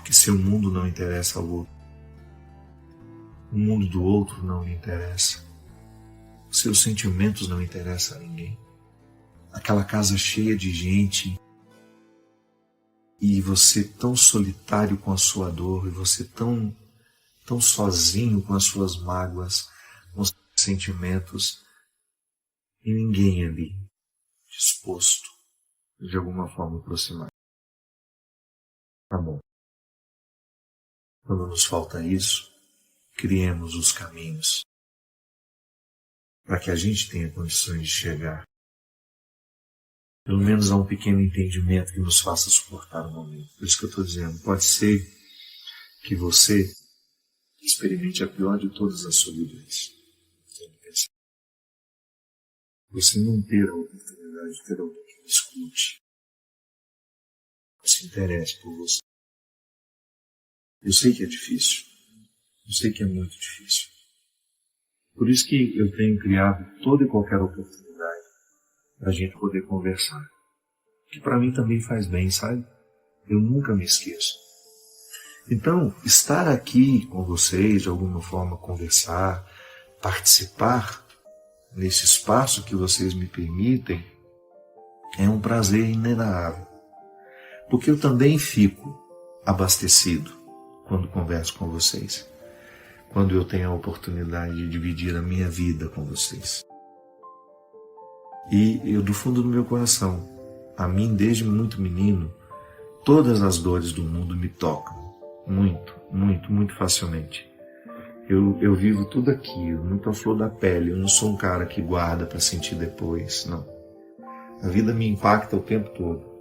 que seu mundo não interessa ao outro, o mundo do outro não lhe interessa, os seus sentimentos não interessam a ninguém. Aquela casa cheia de gente e você tão solitário com a sua dor e você tão sozinho com as suas mágoas, com os seus sentimentos, e ninguém ali disposto de alguma forma aproximar. Tá bom. Quando nos falta isso, criemos os caminhos para que a gente tenha condições de chegar, pelo menos a um pequeno entendimento que nos faça suportar o momento. Por isso que eu estou dizendo, pode ser que você experimente a pior de todas as solidões. Você não ter a oportunidade de ter alguém que escute, que se interesse por você. Eu sei que é difícil. Eu sei que é muito difícil. Por isso que eu tenho criado toda e qualquer oportunidade para a gente poder conversar. Que para mim também faz bem, sabe? Eu nunca me esqueço. Então, estar aqui com vocês, de alguma forma conversar, participar nesse espaço que vocês me permitem, é um prazer inenarrável. Porque eu também fico abastecido quando converso com vocês. Quando eu tenho a oportunidade de dividir a minha vida com vocês. E eu, do fundo do meu coração, a mim, desde muito menino, todas as dores do mundo me tocam. Muito, muito, muito facilmente. Eu vivo tudo aquilo, muito à flor da pele. Eu não sou um cara que guarda para sentir depois, não. A vida me impacta o tempo todo.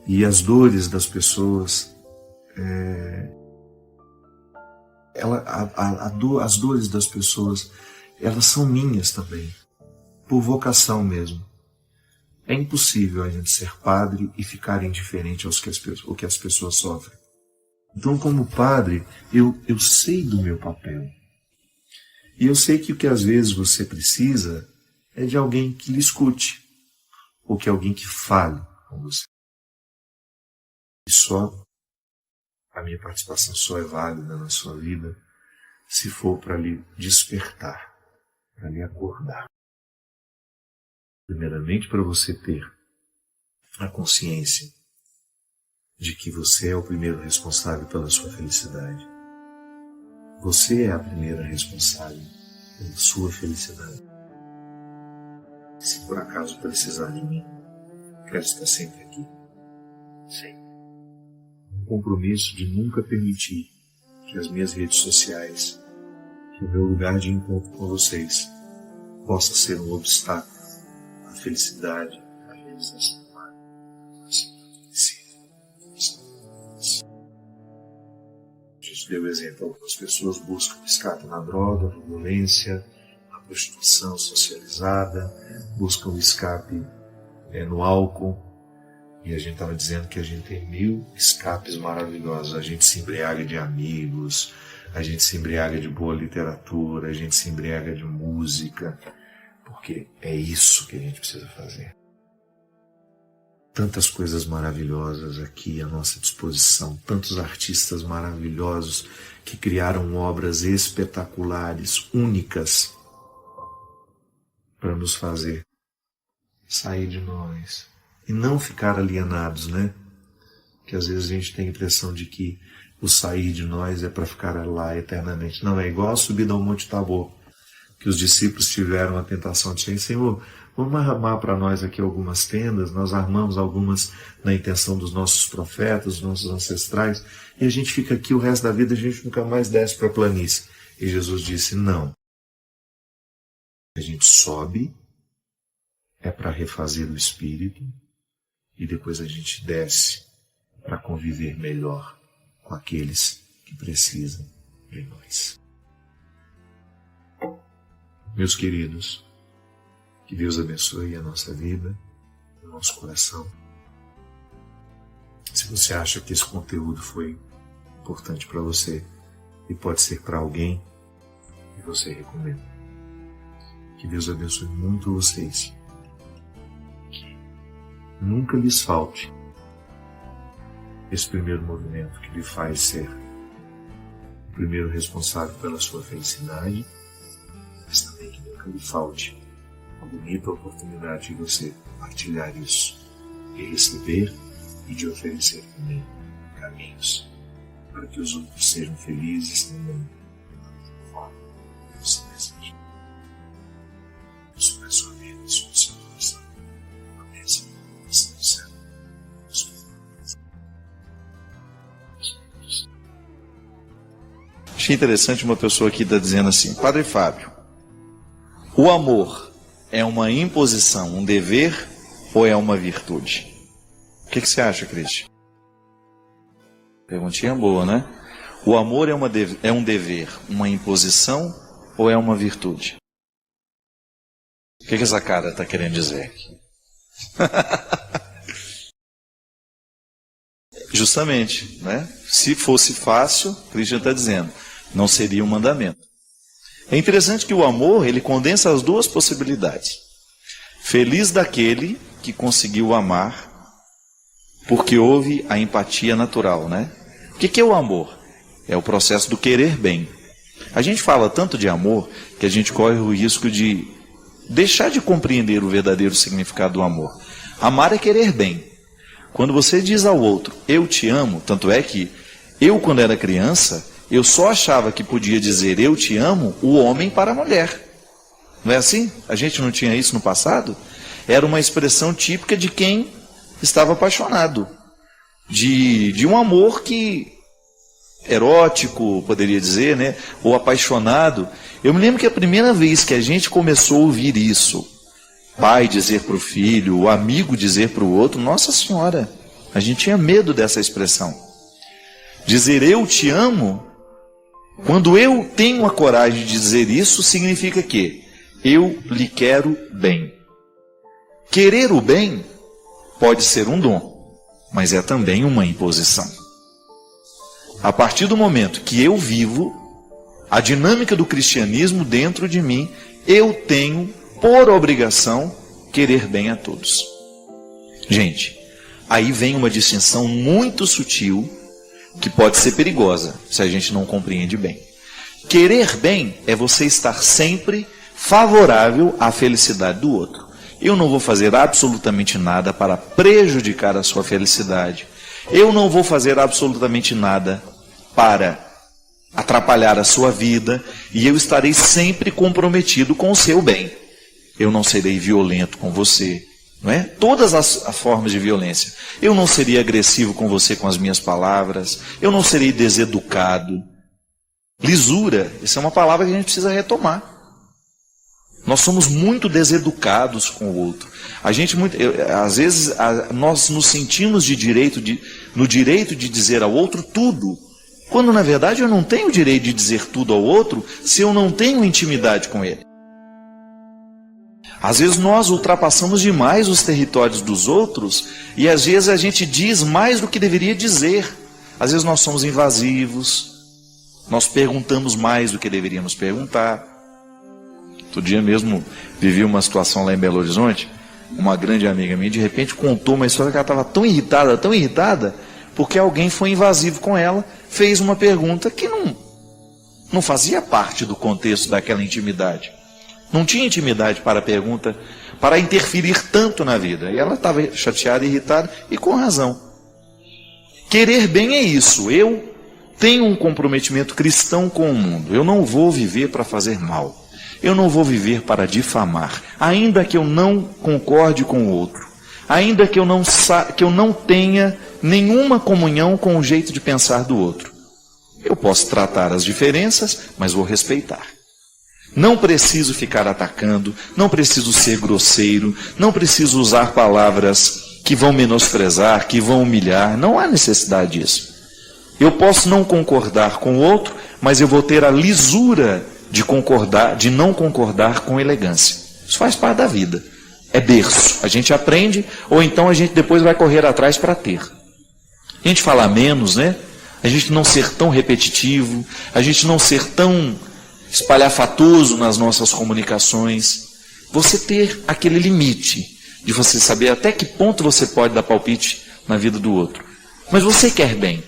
E as dores das pessoas... as dores das pessoas, elas são minhas também, por vocação mesmo. É impossível a gente ser padre e ficar indiferente ao que as pessoas sofrem. Então, como padre, eu sei do meu papel. E eu sei que o que às vezes você precisa é de alguém que lhe escute, ou que alguém que fale com você. E a minha participação só é válida na sua vida se for para lhe despertar, para lhe acordar. Primeiramente, para você ter a consciência de que você é o primeiro responsável pela sua felicidade. Você é a primeira responsável pela sua felicidade. Se por acaso precisar de mim, quero estar sempre aqui. Sempre. Um compromisso de nunca permitir que as minhas redes sociais, que o meu lugar de encontro com vocês, possa ser um obstáculo à felicidade, à realização humana. A gente deu exemplo, algumas pessoas buscam escape na droga, na violência, na prostituição socializada, buscam escape no álcool. E a gente estava dizendo que a gente tem 1000 escapes maravilhosos. A gente se embriaga de amigos, a gente se embriaga de boa literatura, a gente se embriaga de música, porque é isso que a gente precisa fazer. Tantas coisas maravilhosas aqui à nossa disposição, tantos artistas maravilhosos que criaram obras espetaculares, únicas, para nos fazer sair de nós. E não ficar alienados, né? Que às vezes a gente tem a impressão de que o sair de nós é para ficar lá eternamente. Não, é igual a subida ao Monte Tabor, que os discípulos tiveram a tentação de dizer, Senhor, vamos armar para nós aqui algumas tendas, nós armamos algumas na intenção dos nossos profetas, dos nossos ancestrais, e a gente fica aqui o resto da vida, a gente nunca mais desce para a planície. E Jesus disse, não. A gente sobe, é para refazer o espírito, e depois a gente desce para conviver melhor com aqueles que precisam de nós. Meus queridos, que Deus abençoe a nossa vida, o nosso coração. Se você acha que esse conteúdo foi importante para você e pode ser para alguém, e você recomenda. Que Deus abençoe muito vocês. Que nunca lhes falte esse primeiro movimento que lhe faz ser o primeiro responsável pela sua felicidade, mas também que nunca lhe falte a bonita oportunidade de você compartilhar isso e receber e de oferecer também caminhos para que os outros sejam felizes também da forma que você deseja. Isso é a sua vida, isso é a sua coração. A bênção de vocês. Achei interessante, uma pessoa aqui está dizendo assim: Padre Fábio, o amor é uma imposição, um dever ou é uma virtude? O que você acha, Cristian? Perguntinha boa, né? O amor é um dever, uma imposição ou é uma virtude? O que essa cara está querendo dizer aqui? Justamente, né? Se fosse fácil, Cristian está dizendo, não seria um mandamento. É interessante que o amor, ele condensa as duas possibilidades. Feliz daquele que conseguiu amar, porque houve a empatia natural, né? O que é o amor? É o processo do querer bem. A gente fala tanto de amor que a gente corre o risco de deixar de compreender o verdadeiro significado do amor. Amar é querer bem. Quando você diz ao outro, eu te amo, tanto é que eu, quando era criança, eu só achava que podia dizer eu te amo o homem para a mulher. Não é assim? A gente não tinha isso no passado? Era uma expressão típica de quem estava apaixonado. De um amor que erótico, poderia dizer, né? Ou apaixonado. Eu me lembro que a primeira vez que a gente começou a ouvir isso, pai dizer para o filho, o amigo dizer para o outro, Nossa Senhora, a gente tinha medo dessa expressão. Dizer eu te amo, quando eu tenho a coragem de dizer isso, significa que eu lhe quero bem. Querer o bem pode ser um dom, mas é também uma imposição. A partir do momento que eu vivo a dinâmica do cristianismo dentro de mim, eu tenho por obrigação, querer bem a todos. Gente, aí vem uma distinção muito sutil, que pode ser perigosa, se a gente não compreende bem. Querer bem é você estar sempre favorável à felicidade do outro. Eu não vou fazer absolutamente nada para prejudicar a sua felicidade. Eu não vou fazer absolutamente nada para atrapalhar a sua vida, e eu estarei sempre comprometido com o seu bem. Eu não serei violento com você, não é? Todas as formas de violência. Eu não seria agressivo com você com as minhas palavras. Eu não serei deseducado. Lisura, essa é uma palavra que a gente precisa retomar. Nós somos muito deseducados com o outro. Às vezes, nós nos sentimos no direito de dizer ao outro tudo, quando na verdade eu não tenho o direito de dizer tudo ao outro se eu não tenho intimidade com ele. Às vezes nós ultrapassamos demais os territórios dos outros e às vezes a gente diz mais do que deveria dizer. Às vezes nós somos invasivos, nós perguntamos mais do que deveríamos perguntar. Outro dia mesmo vivi uma situação lá em Belo Horizonte, uma grande amiga minha de repente contou uma história que ela estava tão irritada, porque alguém foi invasivo com ela, fez uma pergunta que não fazia parte do contexto daquela intimidade. Não tinha intimidade para a pergunta, para interferir tanto na vida. E ela estava chateada, irritada, e com razão. Querer bem é isso. Eu tenho um comprometimento cristão com o mundo. Eu não vou viver para fazer mal. Eu não vou viver para difamar. Ainda que eu não concorde com o outro. Ainda que eu não tenha nenhuma comunhão com o jeito de pensar do outro. Eu posso tratar as diferenças, mas vou respeitar. Não preciso ficar atacando, não preciso ser grosseiro, não preciso usar palavras que vão menosprezar, que vão humilhar. Não há necessidade disso. Eu posso não concordar com o outro, mas eu vou ter a lisura de não concordar com elegância. Isso faz parte da vida. É berço. A gente aprende, ou então a gente depois vai correr atrás para ter. A gente falar menos, né? A gente não ser tão repetitivo, a gente não ser tão espalhafatoso nas nossas comunicações. Você ter aquele limite de você saber até que ponto você pode dar palpite na vida do outro. Mas você quer bem.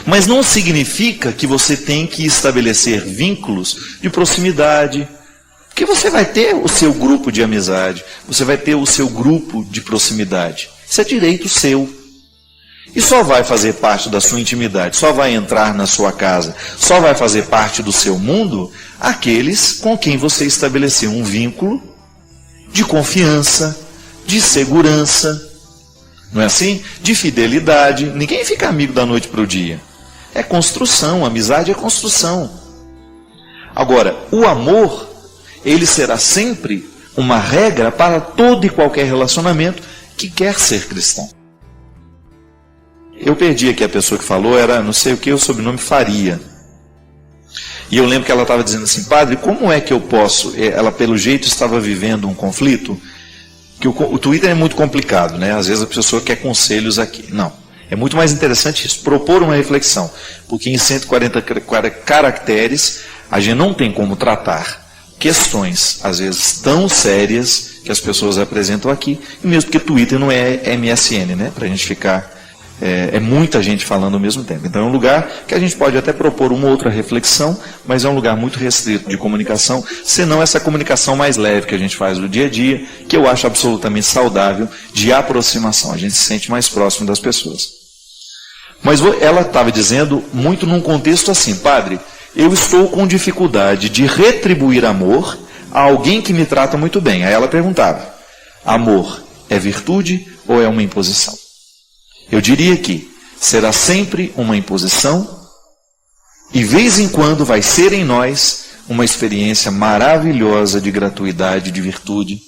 Mas não significa que você tem que estabelecer vínculos de proximidade. Porque você vai ter o seu grupo de amizade, você vai ter o seu grupo de proximidade. Isso é direito seu. E só vai fazer parte da sua intimidade, só vai entrar na sua casa, só vai fazer parte do seu mundo aqueles com quem você estabeleceu um vínculo de confiança, de segurança, não é assim? De fidelidade. Ninguém fica amigo da noite para o dia. É construção, amizade é construção. Agora, o amor, ele será sempre uma regra para todo e qualquer relacionamento que quer ser cristão. Eu perdi aqui a pessoa que falou, era não sei o que, o sobrenome Faria. E eu lembro que ela estava dizendo assim, padre, como é que eu posso... Ela, pelo jeito, estava vivendo um conflito, que o Twitter é muito complicado, né? Às vezes a pessoa quer conselhos aqui. Não. É muito mais interessante isso, propor uma reflexão. Porque em 140 caracteres, a gente não tem como tratar questões, às vezes, tão sérias que as pessoas apresentam aqui, e mesmo porque Twitter não é MSN, né? Para a gente ficar... É muita gente falando ao mesmo tempo. Então é um lugar que a gente pode até propor uma outra reflexão, mas é um lugar muito restrito de comunicação, senão essa comunicação mais leve que a gente faz no dia a dia, que eu acho absolutamente saudável, de aproximação. A gente se sente mais próximo das pessoas. Mas ela estava dizendo muito num contexto assim, padre, eu estou com dificuldade de retribuir amor a alguém que me trata muito bem. Aí ela perguntava, amor é virtude ou é uma imposição? Eu diria que será sempre uma imposição e, vez em quando, vai ser em nós uma experiência maravilhosa de gratuidade, de virtude,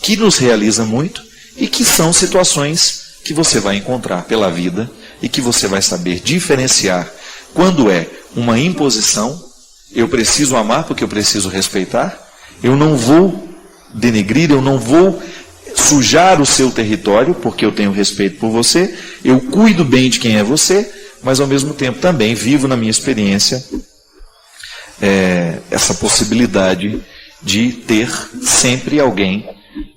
que nos realiza muito e que são situações que você vai encontrar pela vida e que você vai saber diferenciar quando é uma imposição, eu preciso amar porque eu preciso respeitar, eu não vou denegrir, eu não vou sujar o seu território, porque eu tenho respeito por você, eu cuido bem de quem é você, mas ao mesmo tempo também vivo na minha experiência essa possibilidade de ter sempre alguém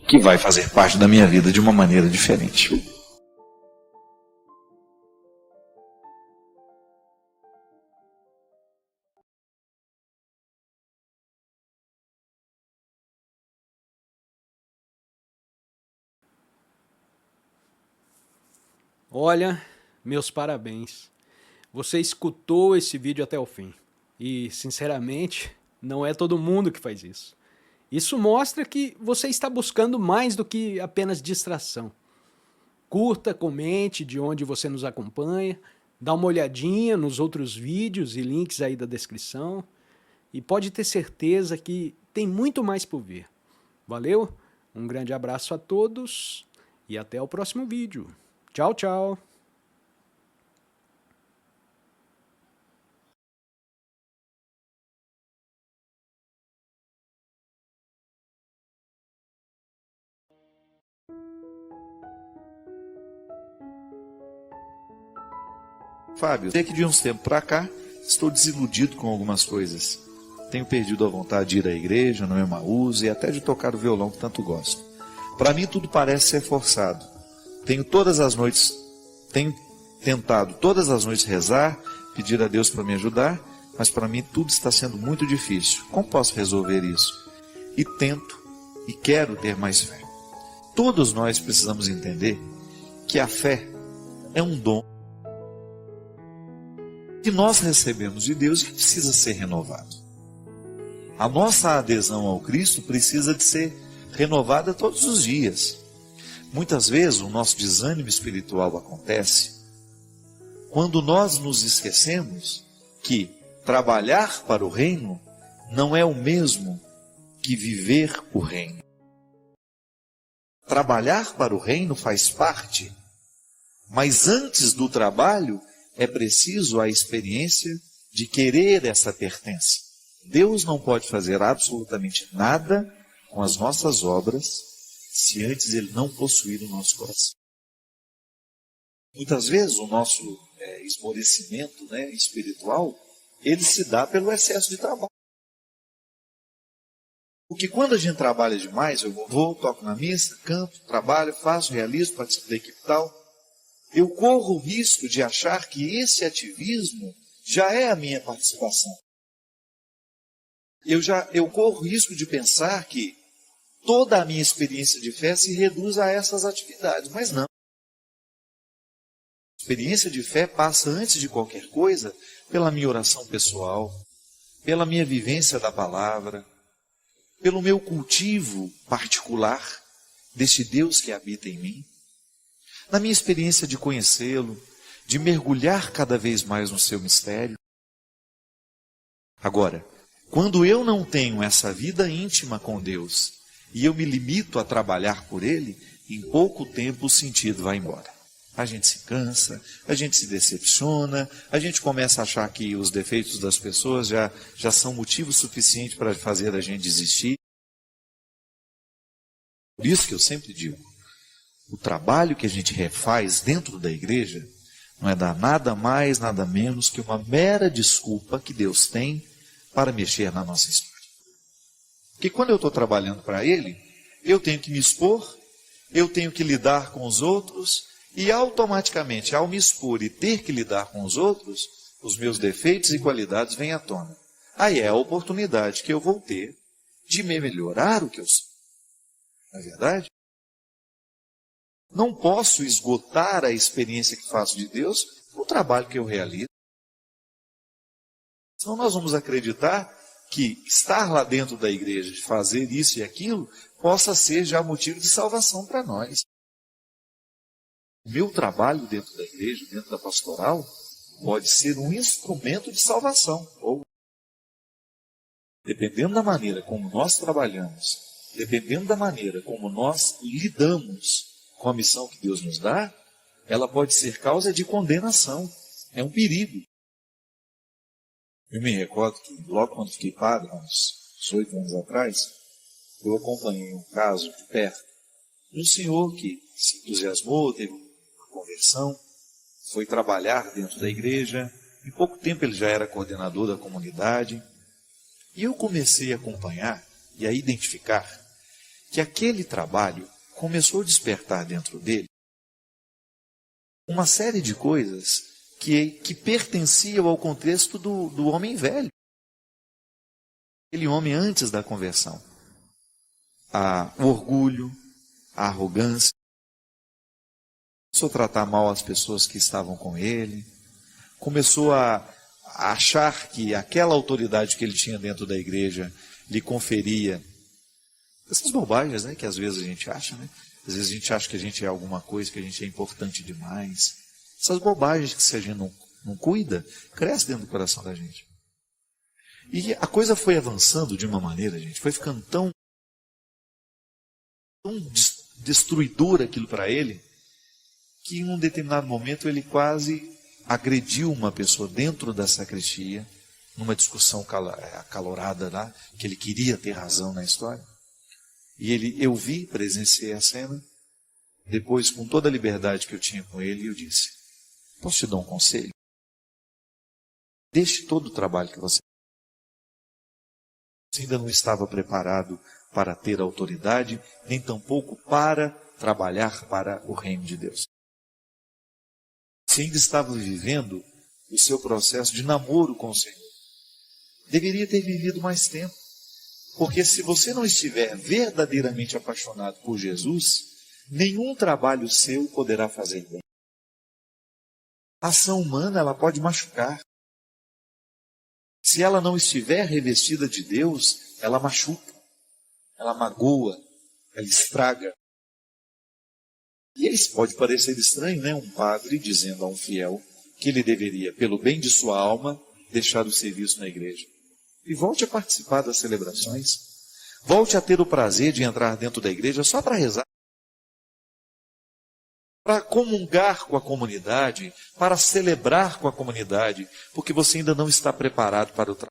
que vai fazer parte da minha vida de uma maneira diferente. Olha, meus parabéns. Você escutou esse vídeo até o fim. E, sinceramente, não é todo mundo que faz isso. Isso mostra que você está buscando mais do que apenas distração. Curta, comente de onde você nos acompanha, dá uma olhadinha nos outros vídeos e links aí da descrição. E pode ter certeza que tem muito mais por vir. Valeu? Um grande abraço a todos e até o próximo vídeo. Tchau, tchau. Fábio, sei que de uns tempos para cá estou desiludido com algumas coisas. Tenho perdido a vontade de ir à igreja, no Emaús e até de tocar o violão que tanto gosto. Para mim tudo parece ser forçado. Tenho tentado todas as noites rezar, pedir a Deus para me ajudar, mas para mim tudo está sendo muito difícil. Como posso resolver isso? E tento e quero ter mais fé. Todos nós precisamos entender que a fé é um dom que nós recebemos de Deus e que precisa ser renovado. A nossa adesão ao Cristo precisa de ser renovada todos os dias. Muitas vezes o nosso desânimo espiritual acontece quando nós nos esquecemos que trabalhar para o reino não é o mesmo que viver o reino. Trabalhar para o reino faz parte, mas antes do trabalho é preciso a experiência de querer essa pertença. Deus não pode fazer absolutamente nada com as nossas obras se antes Ele não possuir o nosso coração. Muitas vezes o nosso esmorecimento espiritual, ele se dá pelo excesso de trabalho. Porque quando a gente trabalha demais, eu vou, toco na missa, canto, trabalho, faço, realizo, participo da equipe tal, eu corro o risco de achar que esse ativismo já é a minha participação. Eu corro o risco de pensar que toda a minha experiência de fé se reduz a essas atividades, mas não. A experiência de fé passa, antes de qualquer coisa, pela minha oração pessoal, pela minha vivência da palavra, pelo meu cultivo particular deste Deus que habita em mim, na minha experiência de conhecê-lo, de mergulhar cada vez mais no seu mistério. Agora, quando eu não tenho essa vida íntima com Deus e eu me limito a trabalhar por Ele, em pouco tempo o sentido vai embora. A gente se cansa, a gente se decepciona, a gente começa a achar que os defeitos das pessoas já são motivo suficiente para fazer a gente desistir. Por isso que eu sempre digo, o trabalho que a gente refaz dentro da igreja não é dar nada mais, nada menos que uma mera desculpa que Deus tem para mexer na nossa história. Porque quando eu estou trabalhando para Ele, eu tenho que me expor, eu tenho que lidar com os outros, e automaticamente, ao me expor e ter que lidar com os outros, os meus defeitos e qualidades vêm à tona. Aí é a oportunidade que eu vou ter de me melhorar o que eu sou. Não é verdade? Não posso esgotar a experiência que faço de Deus no trabalho que eu realizo. Senão nós vamos acreditar que estar lá dentro da igreja, fazer isso e aquilo, possa ser já motivo de salvação para nós. O meu trabalho dentro da igreja, dentro da pastoral, pode ser um instrumento de salvação. Ou, dependendo da maneira como nós trabalhamos, dependendo da maneira como nós lidamos com a missão que Deus nos dá, ela pode ser causa de condenação. É um perigo. Eu me recordo que logo quando fiquei padre, há uns 8 anos atrás, eu acompanhei um caso de perto de um senhor que se entusiasmou, teve uma conversão, foi trabalhar dentro da igreja. Em pouco tempo ele já era coordenador da comunidade. E eu comecei a acompanhar e a identificar que aquele trabalho começou a despertar dentro dele uma série de coisas que pertenciam ao contexto do homem velho. Aquele homem antes da conversão. O orgulho, a arrogância. Começou a tratar mal as pessoas que estavam com ele. Começou a achar que aquela autoridade que ele tinha dentro da igreja lhe conferia essas bobagens, né, que às vezes a gente acha, né? Às vezes a gente acha que a gente é alguma coisa, que a gente é importante demais. Essas bobagens que se a gente não cuida, cresce dentro do coração da gente. E a coisa foi avançando de uma maneira, gente, foi ficando tão destruidor aquilo para ele, que em um determinado momento ele quase agrediu uma pessoa dentro da sacristia, numa discussão acalorada lá, que ele queria ter razão na história. E eu presenciei a cena. Depois, com toda a liberdade que eu tinha com ele, eu disse: posso te dar um conselho? Deixe todo o trabalho que você ainda não estava preparado para ter autoridade, nem tampouco para trabalhar para o reino de Deus. Você ainda estava vivendo o seu processo de namoro com o Senhor. Deveria ter vivido mais tempo. Porque se você não estiver verdadeiramente apaixonado por Jesus, nenhum trabalho seu poderá fazer bem. A ação humana, ela pode machucar. Se ela não estiver revestida de Deus, ela machuca, ela magoa, ela estraga. E isso pode parecer estranho, né? Um padre dizendo a um fiel que ele deveria, pelo bem de sua alma, deixar o serviço na igreja. E volte a participar das celebrações. Volte a ter o prazer de entrar dentro da igreja só para rezar. Para comungar com a comunidade, para celebrar com a comunidade, porque você ainda não está preparado para o trabalho.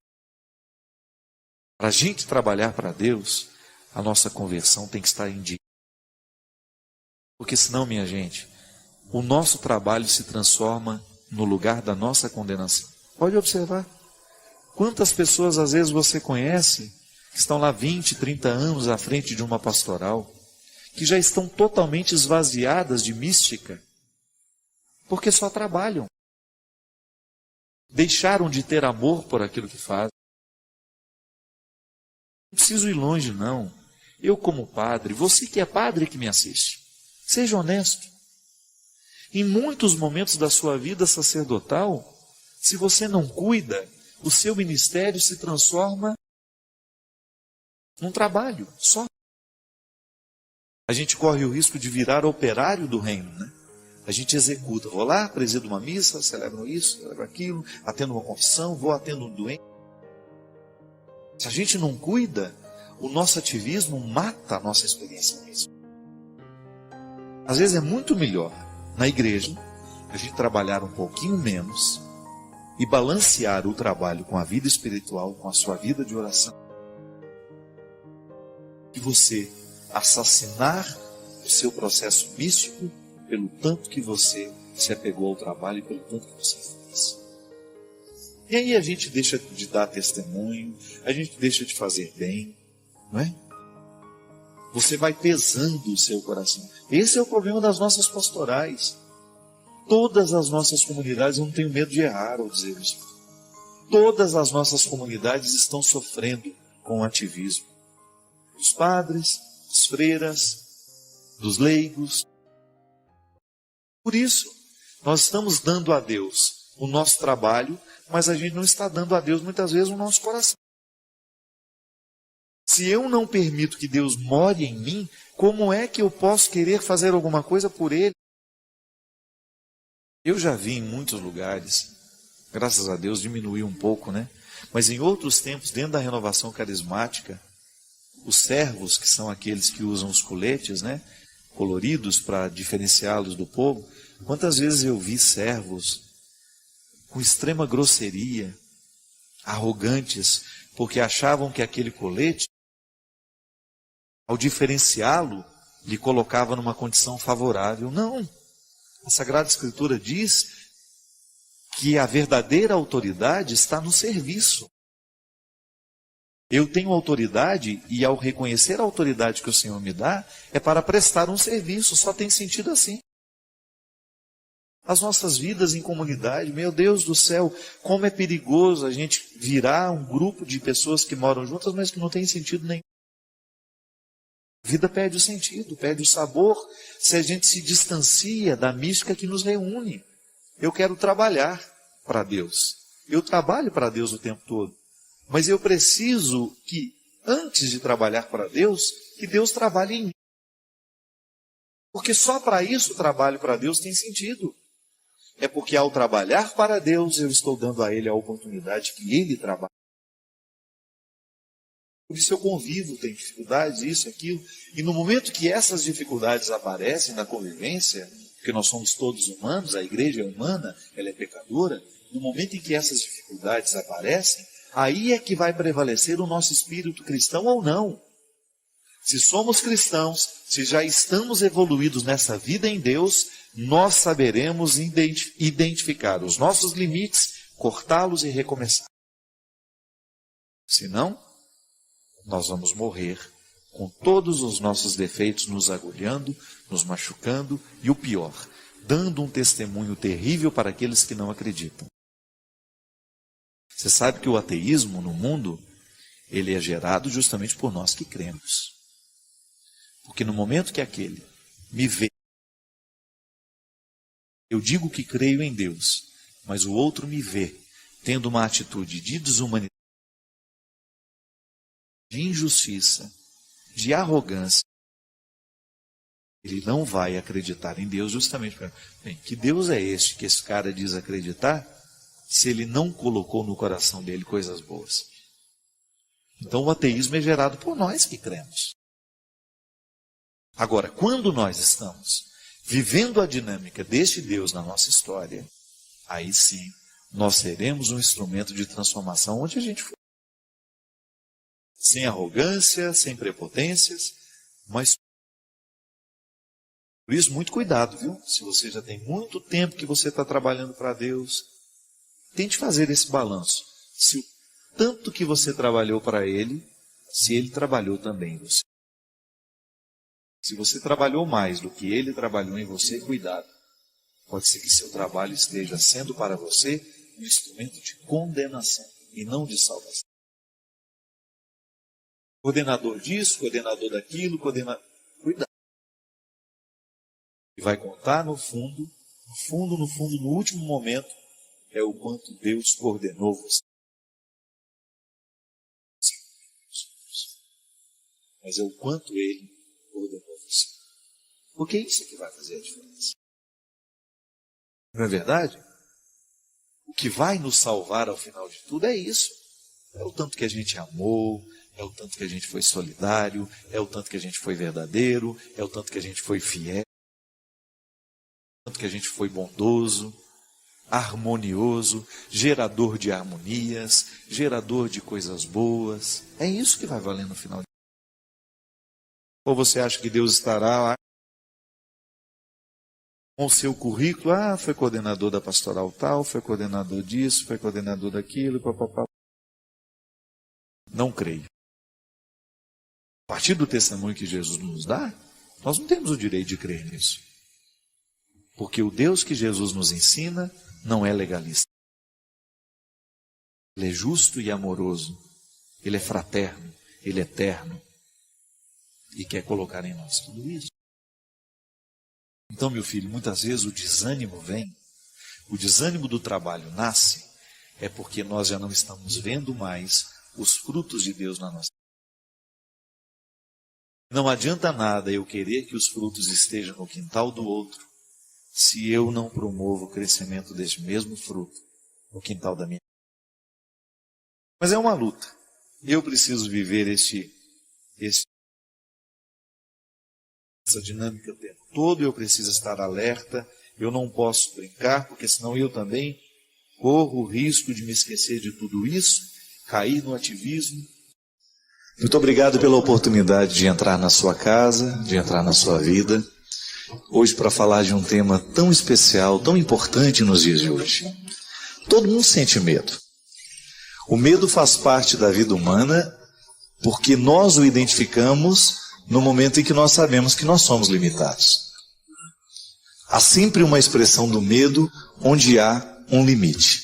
Para a gente trabalhar para Deus, a nossa conversão tem que estar em dia. Porque senão, minha gente, o nosso trabalho se transforma no lugar da nossa condenação. Pode observar. Quantas pessoas às vezes você conhece, que estão lá 20, 30 anos à frente de uma pastoral, que já estão totalmente esvaziadas de mística, porque só trabalham. Deixaram de ter amor por aquilo que fazem. Não preciso ir longe, não. Eu como padre, você que é padre que me assiste, seja honesto. Em muitos momentos da sua vida sacerdotal, se você não cuida, o seu ministério se transforma num trabalho só. A gente corre o risco de virar operário do reino, né? A gente executa. Vou lá, presido uma missa, celebro isso, celebro aquilo, atendo uma confissão, vou atendo um doente. Se a gente não cuida, o nosso ativismo mata a nossa experiência mesmo. Às vezes é muito melhor na igreja a gente trabalhar um pouquinho menos e balancear o trabalho com a vida espiritual, com a sua vida de oração, que você assassinar o seu processo místico pelo tanto que você se apegou ao trabalho e pelo tanto que você fez. E aí a gente deixa de dar testemunho, a gente deixa de fazer bem, não é? Você vai pesando o seu coração. Esse é o problema das nossas pastorais. Todas as nossas comunidades, eu não tenho medo de errar ao dizer isso. Todas as nossas comunidades estão sofrendo com o ativismo. Dos padres, das freiras, dos leigos. Por isso, nós estamos dando a Deus o nosso trabalho, mas a gente não está dando a Deus muitas vezes o nosso coração. Se eu não permito que Deus more em mim, como é que eu posso querer fazer alguma coisa por Ele? Eu já vi em muitos lugares, graças a Deus diminuiu um pouco, né? Mas em outros tempos, dentro da renovação carismática, os servos, que são aqueles que usam os coletes, né, coloridos para diferenciá-los do povo, quantas vezes eu vi servos com extrema grosseria, arrogantes, porque achavam que aquele colete, ao diferenciá-lo, lhe colocava numa condição favorável. Não. A Sagrada Escritura diz que a verdadeira autoridade está no serviço. Eu tenho autoridade e ao reconhecer a autoridade que o Senhor me dá, é para prestar um serviço, só tem sentido assim. As nossas vidas em comunidade, meu Deus do céu, como é perigoso a gente virar um grupo de pessoas que moram juntas, mas que não tem sentido nenhum. A vida perde o sentido, perde o sabor, se a gente se distancia da mística que nos reúne. Eu quero trabalhar para Deus. Eu trabalho para Deus o tempo todo. Mas eu preciso que, antes de trabalhar para Deus, que Deus trabalhe em mim. Porque só para isso o trabalho para Deus tem sentido. É porque ao trabalhar para Deus, eu estou dando a Ele a oportunidade que Ele trabalhe. Por isso eu convivo, tenho dificuldades, isso, aquilo. E no momento que essas dificuldades aparecem na convivência, porque nós somos todos humanos, a igreja é humana, ela é pecadora, no momento em que essas dificuldades aparecem, aí é que vai prevalecer o nosso espírito cristão ou não. Se somos cristãos, se já estamos evoluídos nessa vida em Deus, nós saberemos identificar os nossos limites, cortá-los e recomeçar. Se não, nós vamos morrer com todos os nossos defeitos nos agulhando, nos machucando e o pior, dando um testemunho terrível para aqueles que não acreditam. Você sabe que o ateísmo no mundo, ele é gerado justamente por nós que cremos. Porque no momento que aquele me vê, eu digo que creio em Deus, mas o outro me vê tendo uma atitude de desumanidade, de injustiça, de arrogância, ele não vai acreditar em Deus justamente para... Bem, que Deus é este que esse cara diz acreditar, se ele não colocou no coração dele coisas boas? Então o ateísmo é gerado por nós que cremos. Agora, quando nós estamos vivendo a dinâmica deste Deus na nossa história, aí sim, nós seremos um instrumento de transformação onde a gente for. Sem arrogância, sem prepotências, mas por isso, muito cuidado, viu? Se você já tem muito tempo que você está trabalhando para Deus, tente fazer esse balanço. Se o tanto que você trabalhou para Ele, se Ele trabalhou também em você. Se você trabalhou mais do que Ele trabalhou em você, cuidado. Pode ser que seu trabalho esteja sendo para você um instrumento de condenação e não de salvação. Coordenador disso, coordenador daquilo, cuidado. E vai contar no fundo, no último momento, é o quanto Deus coordenou você. Mas é o quanto Ele ordenou você. Porque é isso que vai fazer a diferença. Não é verdade? O que vai nos salvar ao final de tudo é isso. É o tanto que a gente amou, é o tanto que a gente foi solidário, é o tanto que a gente foi verdadeiro, é o tanto que a gente foi fiel, é o tanto que a gente foi bondoso, harmonioso, gerador de harmonias, gerador de coisas boas. É isso que vai valer no final. Ou você acha que Deus estará lá com o seu currículo? Ah, foi coordenador da pastoral tal, foi coordenador disso, foi coordenador daquilo, papapá. Não creio. A partir do testemunho que Jesus nos dá, nós não temos o direito de crer nisso. Porque o Deus que Jesus nos ensina não é legalista. Ele é justo e amoroso. Ele é fraterno. Ele é eterno. E quer colocar em nós tudo isso. Então, meu filho, muitas vezes o desânimo vem. O desânimo do trabalho nasce. É porque nós já não estamos vendo mais os frutos de Deus na nossa vida. Não adianta nada eu querer que os frutos estejam no quintal do outro, se eu não promovo o crescimento deste mesmo fruto no quintal da minha. Mas é uma luta. Eu preciso viver essa dinâmica o tempo todo, eu preciso estar alerta, eu não posso brincar, porque senão eu também corro o risco de me esquecer de tudo isso, cair no ativismo. Muito obrigado pela oportunidade de entrar na sua casa, de entrar na sua vida, hoje para falar de um tema tão especial, tão importante nos dias de hoje. Todo mundo sente medo. O medo faz parte da vida humana porque nós o identificamos no momento em que nós sabemos que nós somos limitados. Há sempre uma expressão do medo onde há um limite.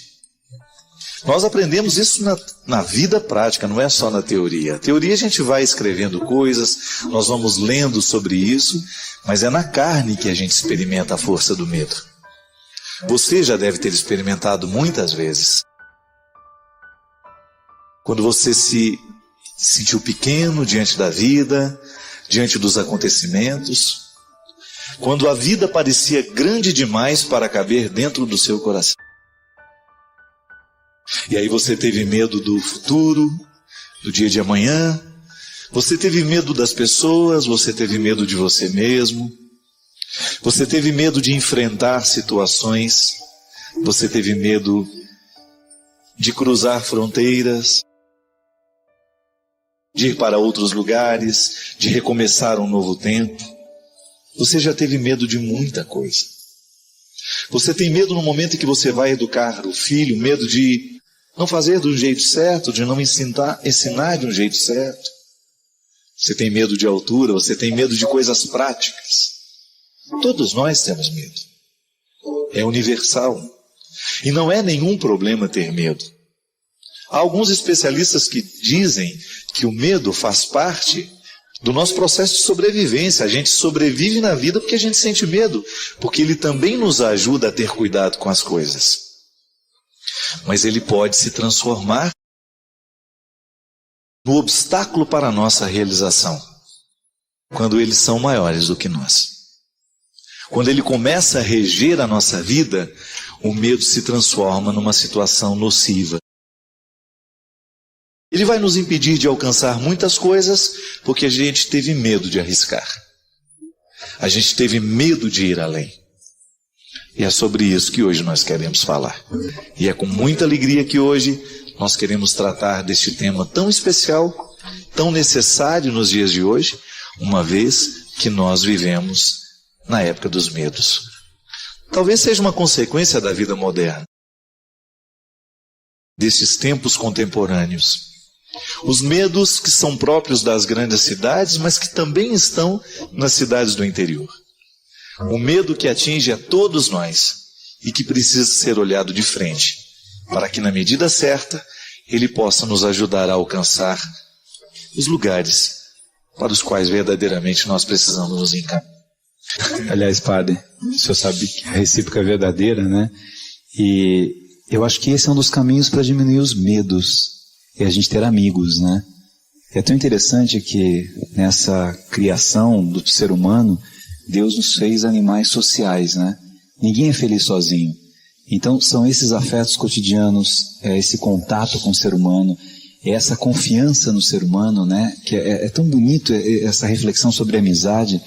Nós aprendemos isso na vida prática, não é só na teoria. A teoria a gente vai escrevendo coisas, nós vamos lendo sobre isso, mas é na carne que a gente experimenta a força do medo. Você já deve ter experimentado muitas vezes. Quando você se sentiu pequeno diante da vida, diante dos acontecimentos, quando a vida parecia grande demais para caber dentro do seu coração. E aí você teve medo do futuro, do dia de amanhã, você teve medo das pessoas, você teve medo de você mesmo, você teve medo de enfrentar situações, você teve medo de cruzar fronteiras, de ir para outros lugares, de recomeçar um novo tempo. Você já teve medo de muita coisa. Você tem medo no momento em que você vai educar o filho, medo de não fazer do jeito certo, de não ensinar de um jeito certo. Você tem medo de altura, você tem medo de coisas práticas. Todos nós temos medo. É universal. E não é nenhum problema ter medo. Há alguns especialistas que dizem que o medo faz parte do nosso processo de sobrevivência. A gente sobrevive na vida porque a gente sente medo, porque ele também nos ajuda a ter cuidado com as coisas. Mas ele pode se transformar no obstáculo para a nossa realização, quando eles são maiores do que nós. Quando ele começa a reger a nossa vida, o medo se transforma numa situação nociva. Ele vai nos impedir de alcançar muitas coisas porque a gente teve medo de arriscar. A gente teve medo de ir além. E é sobre isso que hoje nós queremos falar. E é com muita alegria que hoje nós queremos tratar deste tema tão especial, tão necessário nos dias de hoje, uma vez que nós vivemos na época dos medos. Talvez seja uma consequência da vida moderna, desses tempos contemporâneos. Os medos que são próprios das grandes cidades, mas que também estão nas cidades do interior. O medo que atinge a todos nós e que precisa ser olhado de frente, para que na medida certa ele possa nos ajudar a alcançar os lugares para os quais verdadeiramente nós precisamos nos encaminhar. Aliás, padre, o senhor sabe que a recíproca é verdadeira, né? E eu acho que esse é um dos caminhos para diminuir os medos. É a gente ter amigos, né? É tão interessante que nessa criação do ser humano, Deus nos fez animais sociais, né? Ninguém é feliz sozinho. Então são esses afetos cotidianos, esse contato com o ser humano, essa confiança no ser humano, né? Que é tão bonito essa reflexão sobre a amizade,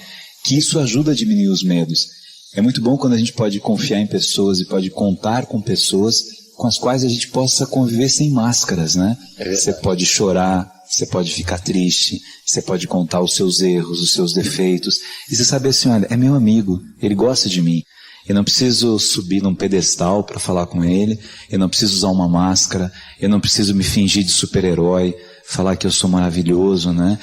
que isso ajuda a diminuir os medos. É muito bom quando a gente pode confiar em pessoas e pode contar com pessoas com as quais a gente possa conviver sem máscaras, né? Você pode chorar, você pode ficar triste, você pode contar os seus erros, os seus defeitos, e você saber assim, olha, é meu amigo, ele gosta de mim. Eu não preciso subir num pedestal para falar com ele, eu não preciso usar uma máscara, eu não preciso me fingir de super-herói, falar que eu sou maravilhoso, né?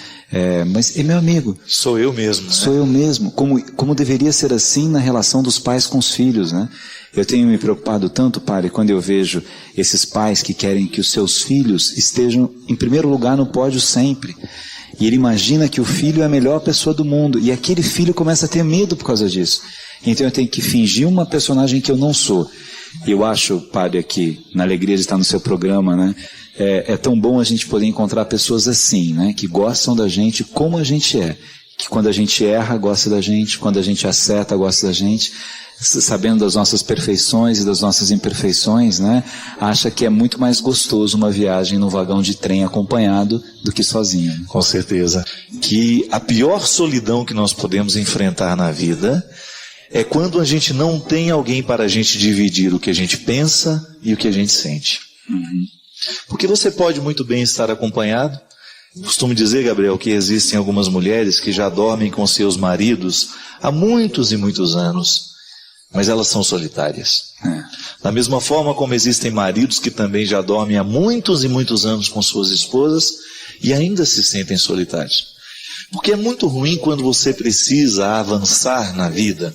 Mas é meu amigo. Sou eu mesmo, né? Sou eu mesmo, como deveria ser assim na relação dos pais com os filhos, né? Eu tenho me preocupado tanto, Padre, quando eu vejo esses pais que querem que os seus filhos estejam em primeiro lugar no pódio sempre. E ele imagina que o filho é a melhor pessoa do mundo, e aquele filho começa a ter medo por causa disso. Então eu tenho que fingir uma personagem que eu não sou. E eu acho, Padre, aqui, na alegria de estar no seu programa, né? É tão bom a gente poder encontrar pessoas assim, né? Que gostam da gente como a gente é. Que quando a gente erra, gosta da gente. Quando a gente acerta, gosta da gente. Sabendo das nossas perfeições e das nossas imperfeições, né? Acha que é muito mais gostoso uma viagem no vagão de trem acompanhado do que sozinho. Com certeza. Que a pior solidão que nós podemos enfrentar na vida é quando a gente não tem alguém para a gente dividir o que a gente pensa e o que a gente sente. Uhum. Porque você pode muito bem estar acompanhado. Costumo dizer, Gabriel, que existem algumas mulheres que já dormem com seus maridos há muitos e muitos anos, mas elas são solitárias. Da mesma forma como existem maridos que também já dormem há muitos e muitos anos com suas esposas e ainda se sentem solitários. Porque é muito ruim quando você precisa avançar na vida,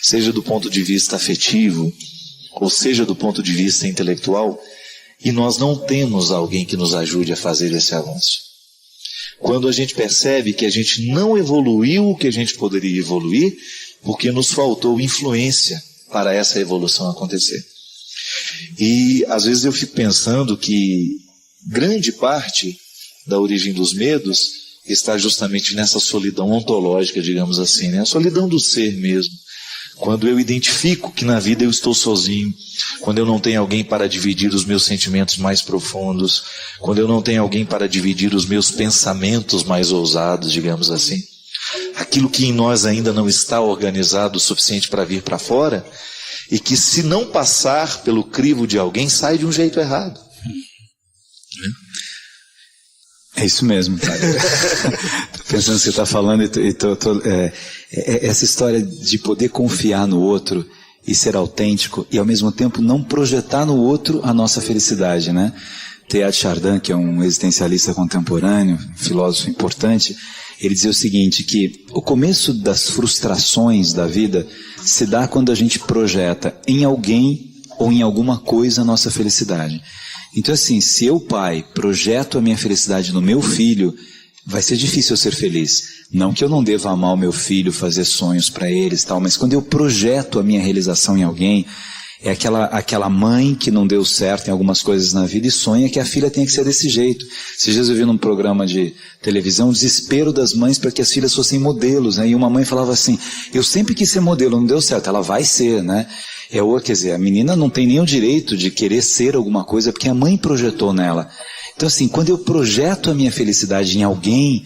seja do ponto de vista afetivo, ou seja do ponto de vista intelectual, e nós não temos alguém que nos ajude a fazer esse avanço. Quando a gente percebe que a gente não evoluiu o que a gente poderia evoluir, porque nos faltou influência para essa evolução acontecer. E às vezes eu fico pensando que grande parte da origem dos medos está justamente nessa solidão ontológica, digamos assim, né? A solidão do ser mesmo. Quando eu identifico que na vida eu estou sozinho, quando eu não tenho alguém para dividir os meus sentimentos mais profundos, quando eu não tenho alguém para dividir os meus pensamentos mais ousados, digamos assim, aquilo que em nós ainda não está organizado o suficiente para vir para fora, e que se não passar pelo crivo de alguém, sai de um jeito errado. É isso mesmo, Padre. Tô pensando que você está falando essa história de poder confiar no outro e ser autêntico e ao mesmo tempo não projetar no outro a nossa felicidade, né? Teilhard de Chardin, que é um existencialista contemporâneo, filósofo importante, ele dizia o seguinte, que o começo das frustrações da vida se dá quando a gente projeta em alguém ou em alguma coisa a nossa felicidade. Então assim, se eu, pai, projeto a minha felicidade no meu filho, vai ser difícil eu ser feliz. Não que eu não deva amar o meu filho, fazer sonhos para eles, tal, mas quando eu projeto a minha realização em alguém, é aquela mãe que não deu certo em algumas coisas na vida e sonha que a filha tenha que ser desse jeito. Esses dias eu vi num programa de televisão o desespero das mães para que as filhas fossem modelos, né? E uma mãe falava assim, eu sempre quis ser modelo, não deu certo, ela vai ser, né? Quer dizer, a menina não tem nem o direito de querer ser alguma coisa porque a mãe projetou nela. Então assim, quando eu projeto a minha felicidade em alguém,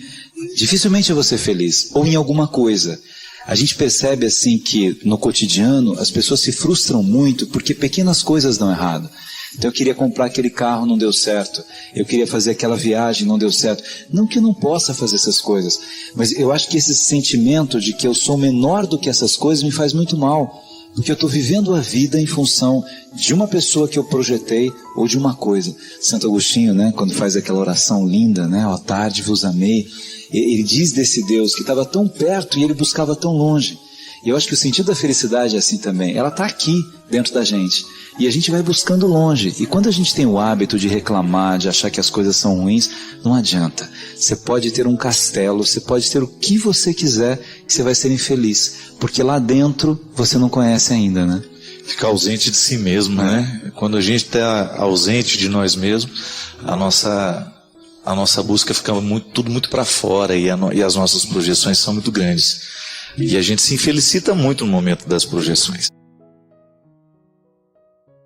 dificilmente eu vou ser feliz, ou em alguma coisa. A gente percebe assim que no cotidiano as pessoas se frustram muito porque pequenas coisas dão errado. Então eu queria comprar aquele carro, não deu certo. Eu queria fazer aquela viagem, não deu certo. Não que eu não possa fazer essas coisas, mas eu acho que esse sentimento de que eu sou menor do que essas coisas me faz muito mal. Porque eu estou vivendo a vida em função de uma pessoa que eu projetei ou de uma coisa. Santo Agostinho, né, quando faz aquela oração linda, né, ó tarde vos amei, ele diz desse Deus que estava tão perto e ele buscava tão longe. E eu acho que o sentido da felicidade é assim também. Ela está aqui dentro da gente. E a gente vai buscando longe. E quando a gente tem o hábito de reclamar, de achar que as coisas são ruins, não adianta. Você pode ter um castelo, você pode ter o que você quiser, que você vai ser infeliz. Porque lá dentro você não conhece ainda, né? Ficar ausente de si mesmo, né? Quando a gente está ausente de nós mesmos, a nossa busca fica tudo muito para fora e as nossas projeções são muito grandes. E a gente se infelicita muito no momento das projeções.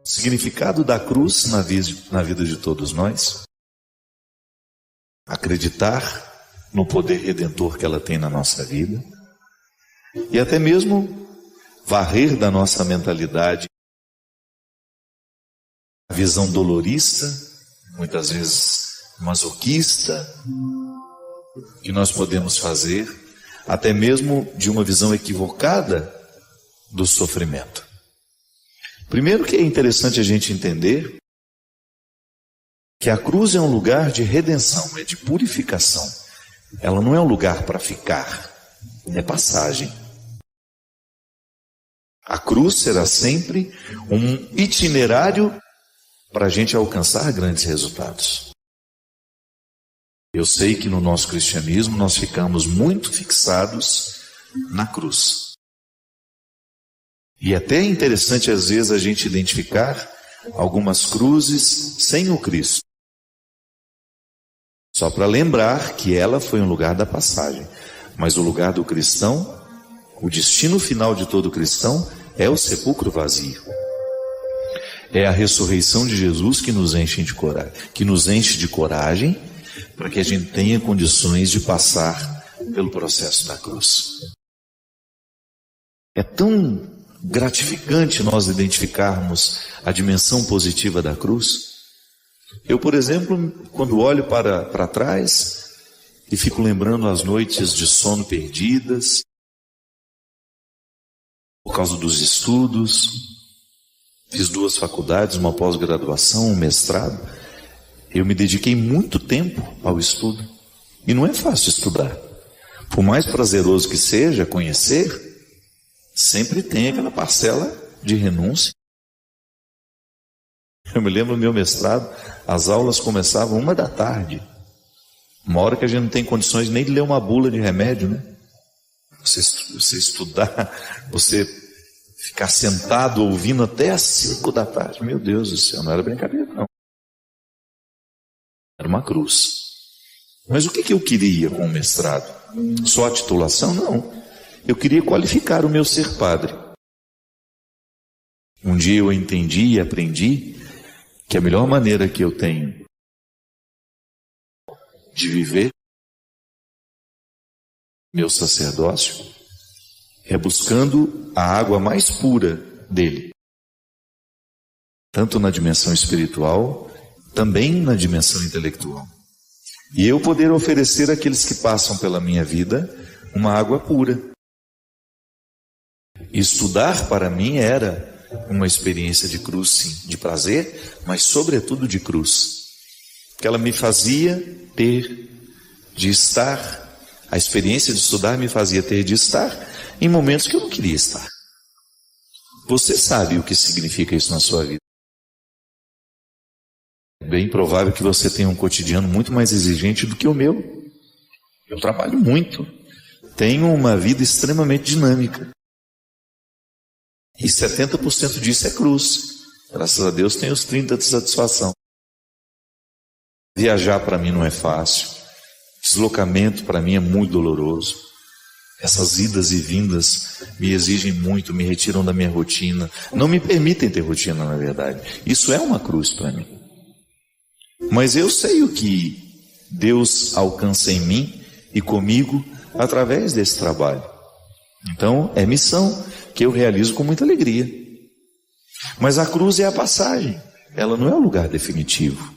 significado da cruz na vida de todos nós, acreditar no poder redentor que ela tem na nossa vida, e até mesmo varrer da nossa mentalidade a visão dolorista, muitas vezes masoquista, que nós podemos fazer, até mesmo de uma visão equivocada do sofrimento. Primeiro que é interessante a gente entender que a cruz é um lugar de redenção, é de purificação. Ela não é um lugar para ficar, é passagem. A cruz será sempre um itinerário para a gente alcançar grandes resultados. Eu sei que no nosso cristianismo nós ficamos muito fixados na cruz. E é até interessante às vezes a gente identificar algumas cruzes sem o Cristo. Só para lembrar que ela foi um lugar da passagem. Mas o lugar do cristão, o destino final de todo cristão, é o sepulcro vazio. É a ressurreição de Jesus que nos enche de coragem, para que a gente tenha condições de passar pelo processo da cruz. É tão gratificante nós identificarmos a dimensão positiva da cruz. Eu, por exemplo, quando olho para trás e fico lembrando as noites de sono perdidas, por causa dos estudos, fiz 2 faculdades, uma pós-graduação, um mestrado, eu me dediquei muito tempo ao estudo. E não é fácil estudar. Por mais prazeroso que seja conhecer, sempre tem aquela parcela de renúncia. Eu me lembro do meu mestrado, as aulas começavam 1h. Uma hora que a gente não tem condições nem de ler uma bula de remédio, né? Você estudar, você ficar sentado ouvindo até às 5h. Meu Deus do céu, não era brincadeira, não. Era uma cruz. Mas o que eu queria com o mestrado? Só a titulação? Não. Eu queria qualificar o meu ser padre. Um dia eu entendi e aprendi que a melhor maneira que eu tenho de viver meu sacerdócio é buscando a água mais pura dele, tanto na dimensão espiritual, também na dimensão intelectual. E eu poder oferecer àqueles que passam pela minha vida uma água pura. Estudar para mim era uma experiência de cruz, sim, de prazer, mas sobretudo de cruz. Que ela me fazia ter de estar, a experiência de estudar me fazia ter de estar em momentos que eu não queria estar. Você sabe o que significa isso na sua vida. É bem provável que você tenha um cotidiano muito mais exigente do que o meu. Eu trabalho muito, tenho uma vida extremamente dinâmica. E 70% disso é cruz. Graças a Deus tenho os 30% de satisfação. Viajar para mim não é fácil. Deslocamento para mim é muito doloroso. Essas idas e vindas me exigem muito, me retiram da minha rotina. Não me permitem ter rotina, na verdade. Isso é uma cruz para mim. Mas eu sei o que Deus alcança em mim e comigo através desse trabalho. Então, é missão que eu realizo com muita alegria. Mas a cruz é a passagem. Ela não é o lugar definitivo.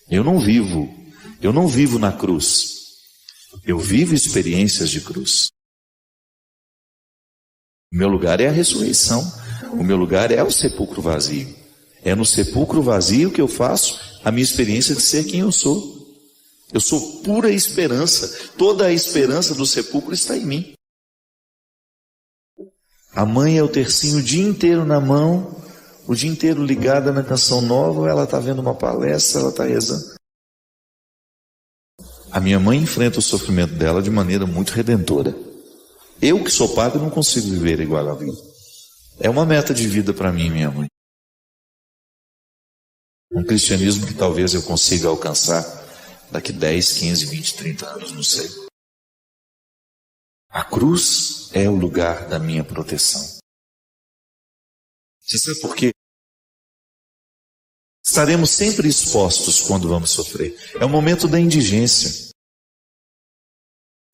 Eu não vivo na cruz. Eu vivo experiências de cruz. O meu lugar é a ressurreição. O meu lugar é o sepulcro vazio. É no sepulcro vazio que eu faço a minha experiência de ser quem eu sou. Eu sou pura esperança. Toda a esperança do sepulcro está em mim. A mãe é o tercinho o dia inteiro na mão, o dia inteiro ligada na canção nova, ela está vendo uma palestra, ela está rezando. A minha mãe enfrenta o sofrimento dela de maneira muito redentora. Eu que sou padre não consigo viver igual a vida. É uma meta de vida para mim e minha mãe. Um cristianismo que talvez eu consiga alcançar daqui 10, 15, 20, 30 anos, não sei. A cruz é o lugar da minha proteção. Você sabe por quê? Estaremos sempre expostos quando vamos sofrer. É o momento da indigência.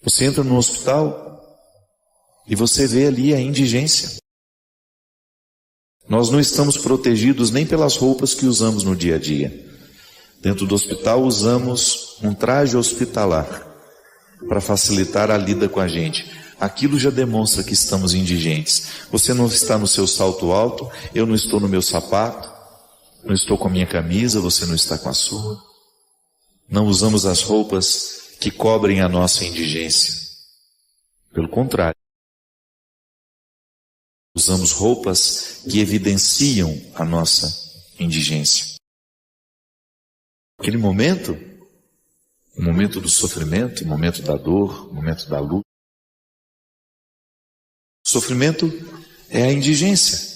Você entra no hospital e você vê ali a indigência. Nós não estamos protegidos nem pelas roupas que usamos no dia a dia. Dentro do hospital usamos um traje hospitalar para facilitar a lida com a gente. Aquilo já demonstra que estamos indigentes. Você não está no seu salto alto, eu não estou no meu sapato, não estou com a minha camisa, você não está com a sua. Não usamos as roupas que cobrem a nossa indigência. Pelo contrário, usamos roupas que evidenciam a nossa indigência. Aquele momento, o momento do sofrimento, o momento da dor, o momento da luta. O sofrimento é a indigência.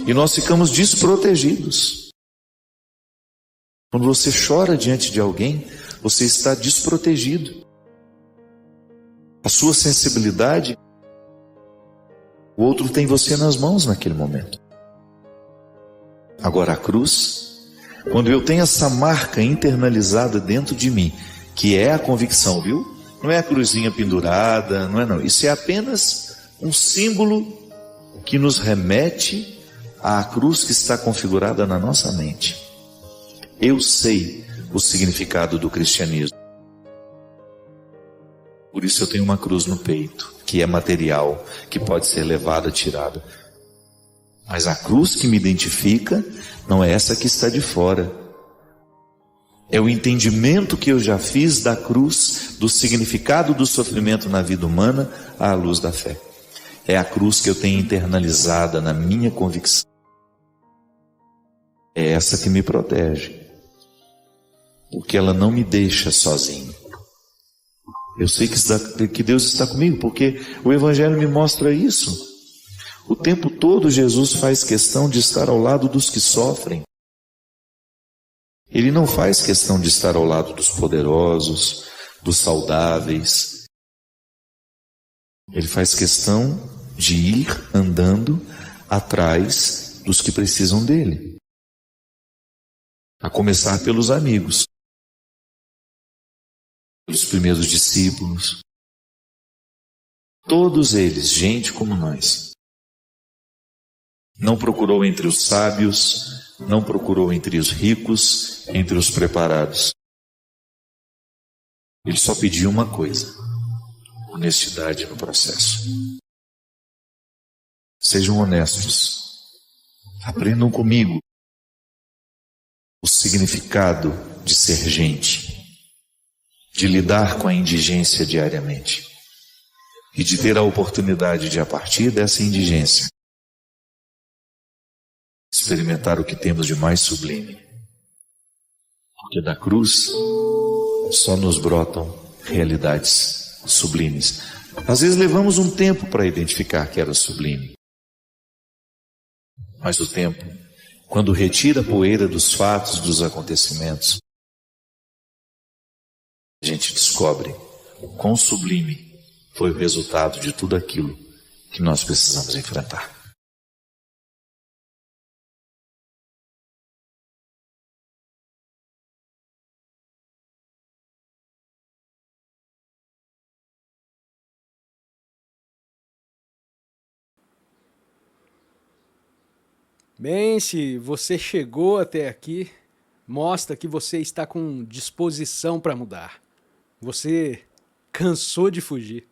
E nós ficamos desprotegidos. Quando você chora diante de alguém, você está desprotegido. A sua sensibilidade, o outro tem você nas mãos naquele momento. Agora a cruz, quando eu tenho essa marca internalizada dentro de mim, que é a convicção, viu? Não é a cruzinha pendurada, não é não. Isso é apenas um símbolo que nos remete à cruz que está configurada na nossa mente. Eu sei o significado do cristianismo. Por isso eu tenho uma cruz no peito, que é material, que pode ser levada, tirada. Mas a cruz que me identifica não é essa que está de fora. É o entendimento que eu já fiz da cruz, do significado do sofrimento na vida humana, à luz da fé. É a cruz que eu tenho internalizada na minha convicção. É essa que me protege. Porque ela não me deixa sozinho. Eu sei que Deus está comigo, porque o Evangelho me mostra isso. O tempo todo Jesus faz questão de estar ao lado dos que sofrem. Ele não faz questão de estar ao lado dos poderosos, dos saudáveis. Ele faz questão de ir andando atrás dos que precisam dele. A começar pelos amigos, pelos primeiros discípulos. Todos eles, gente como nós. Não procurou entre os sábios, não procurou entre os ricos, entre os preparados. Ele só pediu uma coisa: honestidade no processo. Sejam honestos. Aprendam comigo o significado de ser gente, de lidar com a indigência diariamente e de ter a oportunidade de, a partir dessa indigência, experimentar o que temos de mais sublime. Porque da cruz só nos brotam realidades sublimes. Às vezes levamos um tempo para identificar que era sublime. Mas o tempo, quando retira a poeira dos fatos, dos acontecimentos, a gente descobre o quão sublime foi o resultado de tudo aquilo que nós precisamos enfrentar. Bem, se você chegou até aqui, mostra que você está com disposição para mudar. Você cansou de fugir.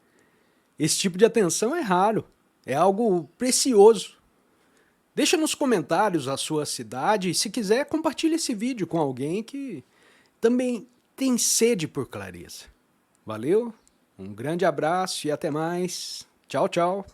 Esse tipo de atenção é raro, é algo precioso. Deixa nos comentários a sua cidade e, se quiser, compartilhe esse vídeo com alguém que também tem sede por clareza. Valeu, um grande abraço e até mais. Tchau, tchau.